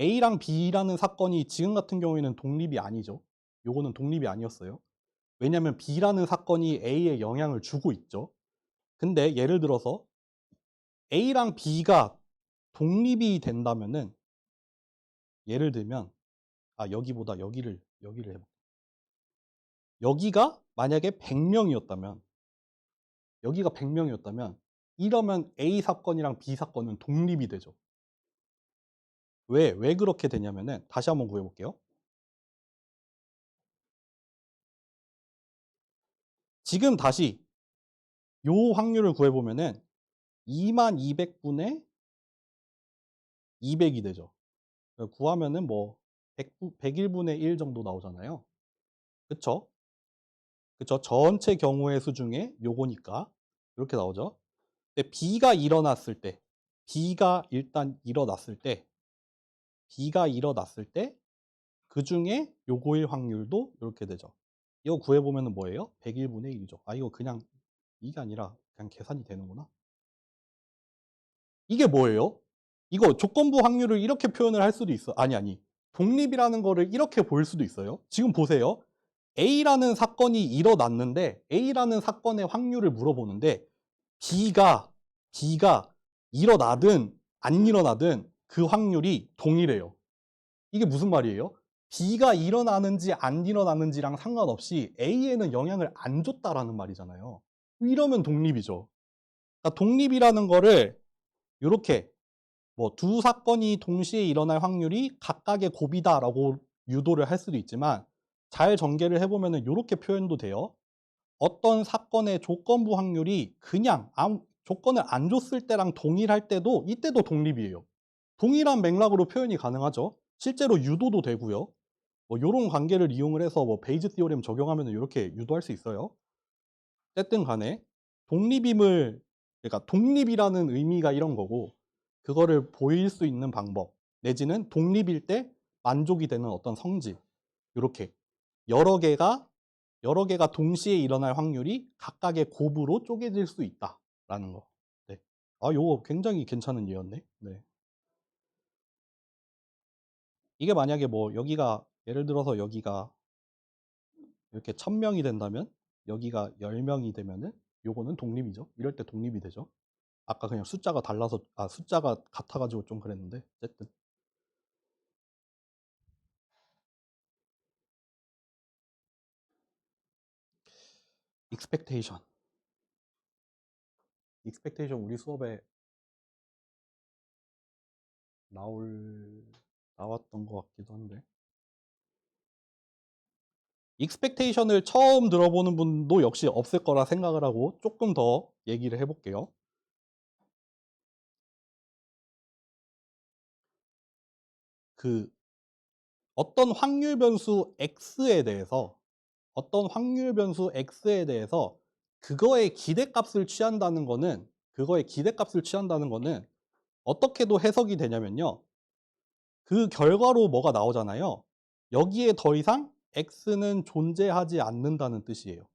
A랑 B라는 사건이 지금 같은 경우에는 독립이 아니죠. 요거는 독립이 아니었어요. 왜냐하면 B라는 사건이 A에 영향을 주고 있죠. 근데 예를 들어서 A랑 B가 독립이 된다면은 예를 들면 여기보다 여기를 해볼게요. 여기가 만약에 100명이었다면 여기가 100명이었다면 이러면 A 사건이랑 B 사건은 독립이 되죠. 왜 그렇게 되냐면은 다시 한번 구해볼게요. 지금 다시 요 확률을 구해보면은 2200분의 200이 되죠. 구하면은 뭐 101분의 1 정도 나오잖아요. 그쵸? 그쵸? 전체 경우의 수 중에 요거니까 이렇게 나오죠. 근데 B가 일어났을 때 B가 일단 일어났을 때 그 중에 요거일 확률도 이렇게 되죠. 이거 구해보면 뭐예요? 101분의 1이죠. 이거 그냥 이게 아니라 그냥 계산이 되는구나. 이게 뭐예요? 이거 조건부 확률을 이렇게 표현을 할 수도 있어. 아니. 독립이라는 거를 이렇게 볼 수도 있어요. 지금 보세요. A라는 사건이 일어났는데 A라는 사건의 확률을 물어보는데 B가 일어나든 안 일어나든 그 확률이 동일해요. 이게 무슨 말이에요? B가 일어나는지 안 일어나는지랑 상관없이 A에는 영향을 안 줬다라는 말이잖아요. 이러면 독립이죠. 그러니까 독립이라는 거를 이렇게 뭐 두 사건이 동시에 일어날 확률이 각각의 곱이다라고 유도를 할 수도 있지만 잘 전개를 해보면 이렇게 표현도 돼요. 어떤 사건의 조건부 확률이 그냥 조건을 안 줬을 때랑 동일할 때도 이때도 독립이에요. 동일한 맥락으로 표현이 가능하죠. 실제로 유도도 되고요. 뭐 이런 관계를 이용을 해서 뭐 베이즈 티오렘 적용하면 이렇게 유도할 수 있어요. 어쨌든 간에 그러니까 독립이라는 의미가 이런 거고 그거를 보일 수 있는 방법 내지는 독립일 때 만족이 되는 어떤 성질 이렇게 여러 개가 동시에 일어날 확률이 각각의 곱으로 쪼개질 수 있다라는 거. 네. 요거 굉장히 괜찮은 예였네. 네. 이게 만약에 뭐 여기가 예를 들어서 여기가 이렇게 1000명이 된다면 여기가 10명이 되면은 요거는 독립이죠. 이럴 때 독립이 되죠. 아까 그냥 숫자가 달라서 숫자가 같아 가지고 좀 그랬는데 어쨌든 익스펙테이션 우리 수업에 나왔던 것 같기도 한데 익스펙테이션을 처음 들어보는 분도 역시 없을 거라 생각을 하고 조금 더 얘기를 해볼게요. 그 어떤 확률 변수 x에 대해서 그거의 기대값을 취한다는 거는 어떻게도 해석이 되냐면요. 그 결과로 뭐가 나오잖아요. 여기에 더 이상 x는 존재하지 않는다는 뜻이에요.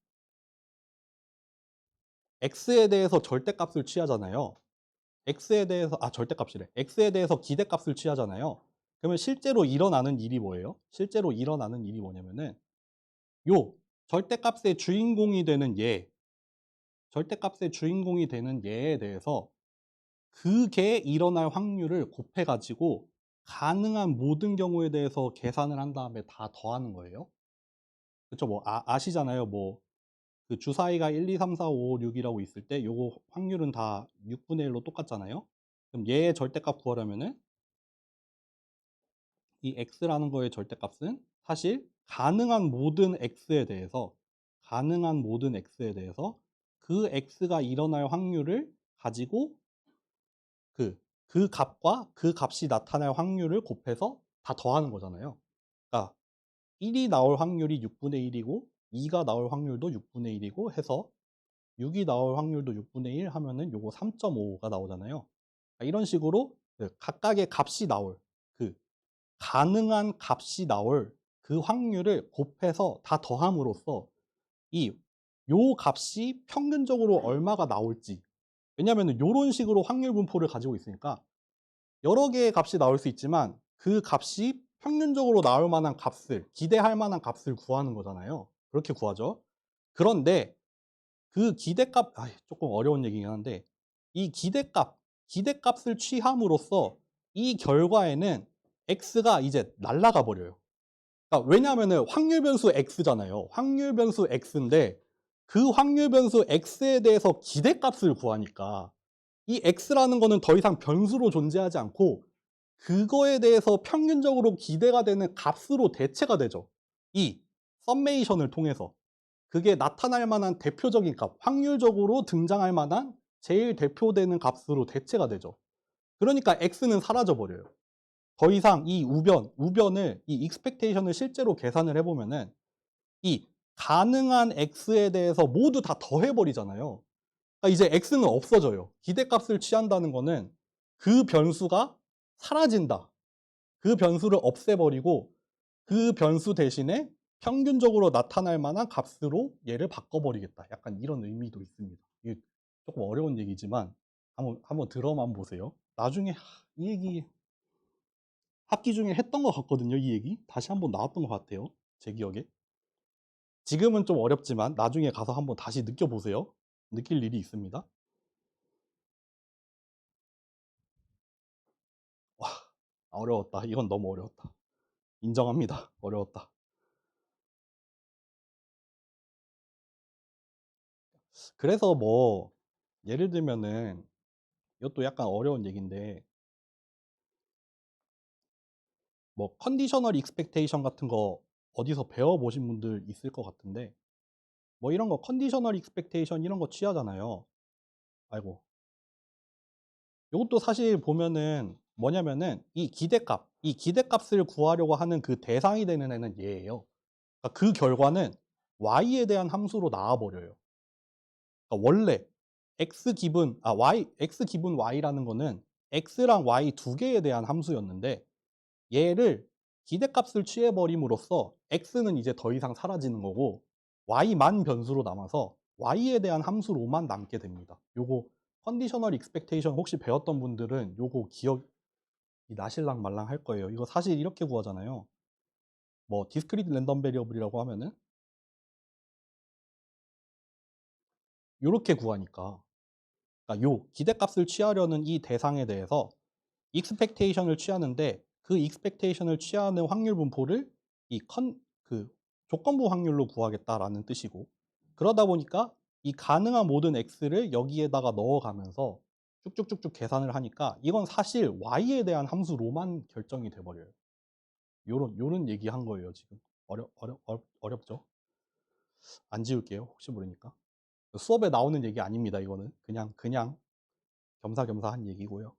x에 대해서 절대값을 취하잖아요. x에 대해서 기대값을 취하잖아요. 그러면 실제로 일어나는 일이 뭐예요? 뭐냐면은 요 절대값의 주인공이 되는 얘에 대해서 그게 일어날 확률을 곱해가지고 가능한 모든 경우에 대해서 계산을 한 다음에 다 더하는 거예요. 그쵸? 뭐 아시잖아요. 뭐 그 주사위가 1, 2, 3, 4, 5, 6이라고 있을 때 요거 확률은 다 6분의 1로 똑같잖아요. 그럼 얘의 절대값 구하려면은 이 x라는 거의 절대값은 사실 가능한 모든 x에 대해서 그 x가 일어날 확률을 가지고 그 값과 그 값이 나타날 확률을 곱해서 다 더하는 거잖아요. 그러니까 1이 나올 확률이 6분의 1이고 2가 나올 확률도 6분의 1이고 해서 6이 나올 확률도 6분의 1 하면은 요거 3.5가 나오잖아요. 그러니까 이런 식으로 각각의 값이 나올 가능한 값이 나올 그 확률을 곱해서 다 더함으로써 요 값이 평균적으로 얼마가 나올지 왜냐하면 요런 식으로 확률 분포를 가지고 있으니까 여러 개의 값이 나올 수 있지만 그 값이 평균적으로 나올 만한 값을 기대할 만한 값을 구하는 거잖아요. 그렇게 구하죠. 그런데 그 기대값 조금 어려운 얘기긴 한데 이 기대값 기대값을 취함으로써 이 결과에는 x가 이제 날아가 버려요. 그러니까 왜냐하면은 확률 변수 x잖아요. 확률 변수 x인데 그 확률 변수 x에 대해서 기대값을 구하니까 이 x라는 거는 더 이상 변수로 존재하지 않고 그거에 대해서 평균적으로 기대가 되는 값으로 대체가 되죠. 이 썸메이션을 통해서. 그게 나타날 만한 대표적인 값, 확률적으로 등장할 만한 제일 대표되는 값으로 대체가 되죠. 그러니까 x는 사라져 버려요. 더 이상 이 우변을 이 익스펙테이션을 실제로 계산을 해 보면은 이 가능한 x에 대해서 모두 다 더해 버리잖아요. 그러니까 이제 x는 없어져요. 기대값을 취한다는 거는 그 변수가 사라진다. 그 변수를 없애버리고 그 변수 대신에 평균적으로 나타날 만한 값으로 얘를 바꿔버리겠다. 약간 이런 의미도 있습니다. 이게 조금 어려운 얘기지만 한번 들어만 보세요. 나중에 이 얘기 학기 중에 했던 것 같거든요. 이 얘기 다시 한번 나왔던 것 같아요. 제 기억에. 지금은 좀 어렵지만 나중에 가서 한번 다시 느껴보세요. 느낄 일이 있습니다. 와, 어려웠다. 이건 너무 어려웠다. 인정합니다. 어려웠다. 그래서 뭐 예를 들면은 이것도 약간 어려운 얘기인데 뭐 컨디셔널 익스펙테이션 같은 거 어디서 배워보신 분들 있을 것 같은데 뭐 이런 거 컨디셔널 익스펙테이션 이런 거 취하잖아요. 아이고. 이것도 사실 보면은 뭐냐면은 이 기대값을 구하려고 하는 그 대상이 되는 애는 얘예요. 그러니까 그 결과는 y에 대한 함수로 나와 버려요. 그러니까 원래 x 기분 y라는 거는 x랑 y 두 개에 대한 함수였는데 얘를 기대값을 취해 버림으로써 x는 이제 더 이상 사라지는 거고 y만 변수로 남아서 y에 대한 함수로만 남게 됩니다. 요거 컨디셔널 익스펙테이션 혹시 배웠던 분들은 요거 기억이 나실랑 말랑 할 거예요. 이거 사실 이렇게 구하잖아요. 뭐 디스크리트 랜덤 베리어블이라고 하면은 요렇게 구하니까 그러니까 요 기대값을 취하려는 이 대상에 대해서 익스펙테이션을 취하는데 그 익스펙테이션을 취하는 확률 분포를 그 조건부 확률로 구하겠다라는 뜻이고 그러다 보니까 이 가능한 모든 x를 여기에다가 넣어가면서 쭉쭉쭉쭉 계산을 하니까 이건 사실 y에 대한 함수로만 결정이 돼 버려요. 요런 얘기한 거예요, 지금. 어렵죠? 안 지울게요. 혹시 모르니까. 수업에 나오는 얘기 아닙니다, 이거는. 그냥 겸사겸사 한 얘기고요.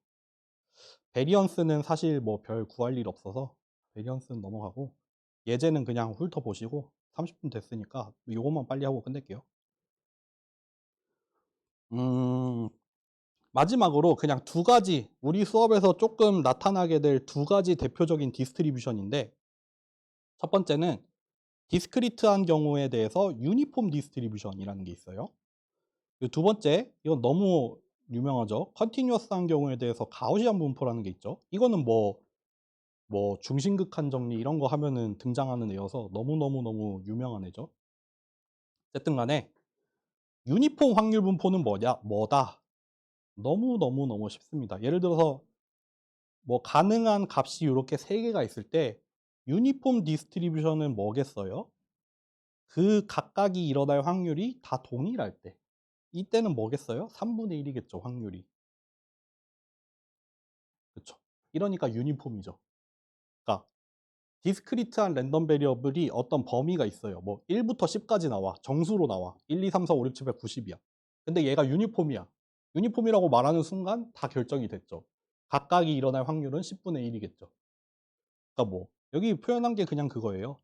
베리언스는 사실 뭐 별 구할 일 없어서 베리언스는 넘어가고 예제는 그냥 훑어보시고 30분 됐으니까 요것만 빨리 하고 끝낼게요. 음, 마지막으로 그냥 두 가지 우리 수업에서 조금 나타나게 될 두 가지 대표적인 디스트리뷰션인데 첫 번째는 디스크리트한 경우에 대해서 유니폼 디스트리뷰션이라는 게 있어요. 그리고 두 번째, 이건 너무 유명하죠. 컨티뉴어스한 경우에 대해서 가우시안 분포라는 게 있죠. 이거는 뭐 중심극한 정리 이런 거 하면은 등장하는 애여서 너무너무너무 유명한 애죠. 어쨌든 간에 유니폼 확률 분포는 뭐다? 너무너무너무 쉽습니다. 예를 들어서 뭐 가능한 값이 이렇게 세 개가 있을 때 유니폼 디스트리뷰션은 뭐겠어요? 그 각각이 일어날 확률이 다 동일할 때. 이때는 뭐겠어요? 3분의 1이겠죠, 확률이. 그렇죠. 이러니까 유니폼이죠. 그러니까 디스크리트한 랜덤 베리어블이 어떤 범위가 있어요. 뭐 1부터 10까지 나와. 정수로 나와. 1, 2, 3, 4, 5, 6, 7, 8, 90이야. 근데 얘가 유니폼이야. 유니폼이라고 말하는 순간 다 결정이 됐죠. 각각이 일어날 확률은 10분의 1이겠죠. 그러니까 뭐 여기 표현한 게 그냥 그거예요.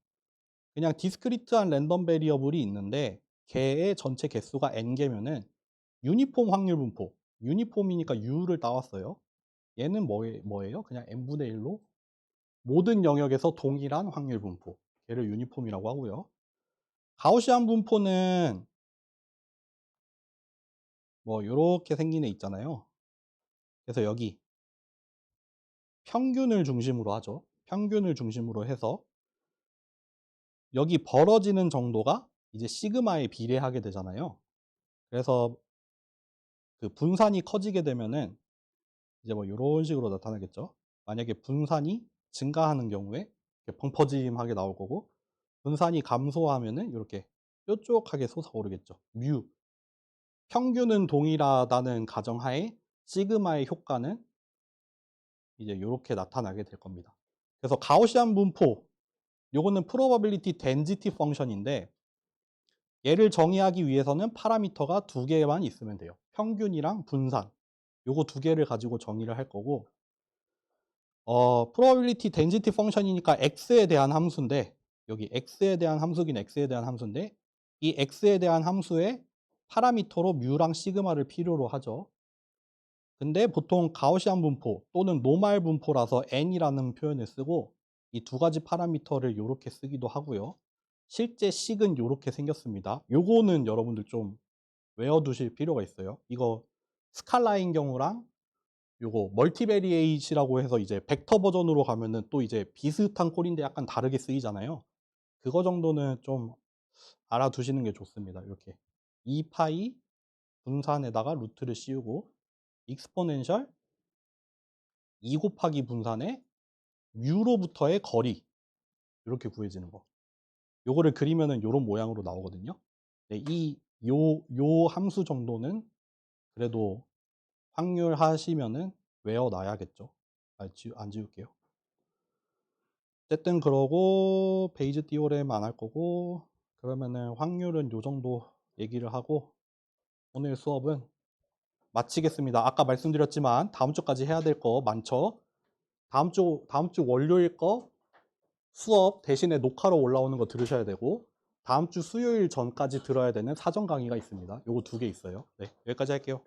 그냥 디스크리트한 랜덤 베리어블이 있는데 걔의 전체 개수가 n개면은 유니폼 확률 분포. 유니폼이니까 U를 따왔어요. 얘는 뭐예요? 그냥 n분의 1로 모든 영역에서 동일한 확률 분포. 걔를 유니폼이라고 하고요. 가우시안 분포는 뭐 요렇게 생긴 애 있잖아요. 그래서 여기 평균을 중심으로 하죠. 평균을 중심으로 해서 여기 벌어지는 정도가 이제 시그마에 비례하게 되잖아요. 그래서 그 분산이 커지게 되면은 이제 뭐 이런 식으로 나타나겠죠. 만약에 분산이 증가하는 경우에 이렇게 펑퍼짐하게 나올 거고, 분산이 감소하면은 이렇게 뾰족하게 솟아오르겠죠. 뮤. 평균은 동일하다는 가정하에 시그마의 효과는 이제 이렇게 나타나게 될 겁니다. 그래서 가우시안 분포, 요거는 probability density 펑션인데, 얘를 정의하기 위해서는 파라미터가 두 개만 있으면 돼요. 평균이랑 분산. 요거 두 개를 가지고 정의를 할 거고, probability density 펑션이니까 x에 대한 함수인데, 여기 x에 대한 함수긴 x에 대한 함수인데, 이 x에 대한 함수의 파라미터로 뮤랑 시그마를 필요로 하죠. 근데 보통 가우시안 분포 또는 노말 분포라서 n이라는 표현을 쓰고, 이 두 가지 파라미터를 이렇게 쓰기도 하고요. 실제 식은 이렇게 생겼습니다. 요거는 여러분들 좀 외워두실 필요가 있어요. 이거 스칼라인 경우랑 요거 멀티베리에이트라고 해서 이제 벡터 버전으로 가면은 또 이제 비슷한 꼴인데 약간 다르게 쓰이잖아요. 그거 정도는 좀 알아두시는 게 좋습니다. 이렇게 2파이 분산에다가 루트를 씌우고 익스포넨셜 2 곱하기 분산에 뮤로부터의 거리, 이렇게 구해지는 거. 요거를 그리면은 요런 모양으로 나오거든요. 네, 요 함수 정도는 그래도 확률 하시면은 외워놔야겠죠. 안 지울게요. 어쨌든 그러고 베이즈 띠오렘 안 할 거고, 그러면은 확률은 요 정도 얘기를 하고 오늘 수업은 마치겠습니다. 아까 말씀드렸지만 다음 주까지 해야 될 거 많죠. 다음 주 월요일 거 수업 대신에 녹화로 올라오는 거 들으셔야 되고, 다음 주 수요일 전까지 들어야 되는 사전 강의가 있습니다. 요거 두 개 있어요. 네, 여기까지 할게요.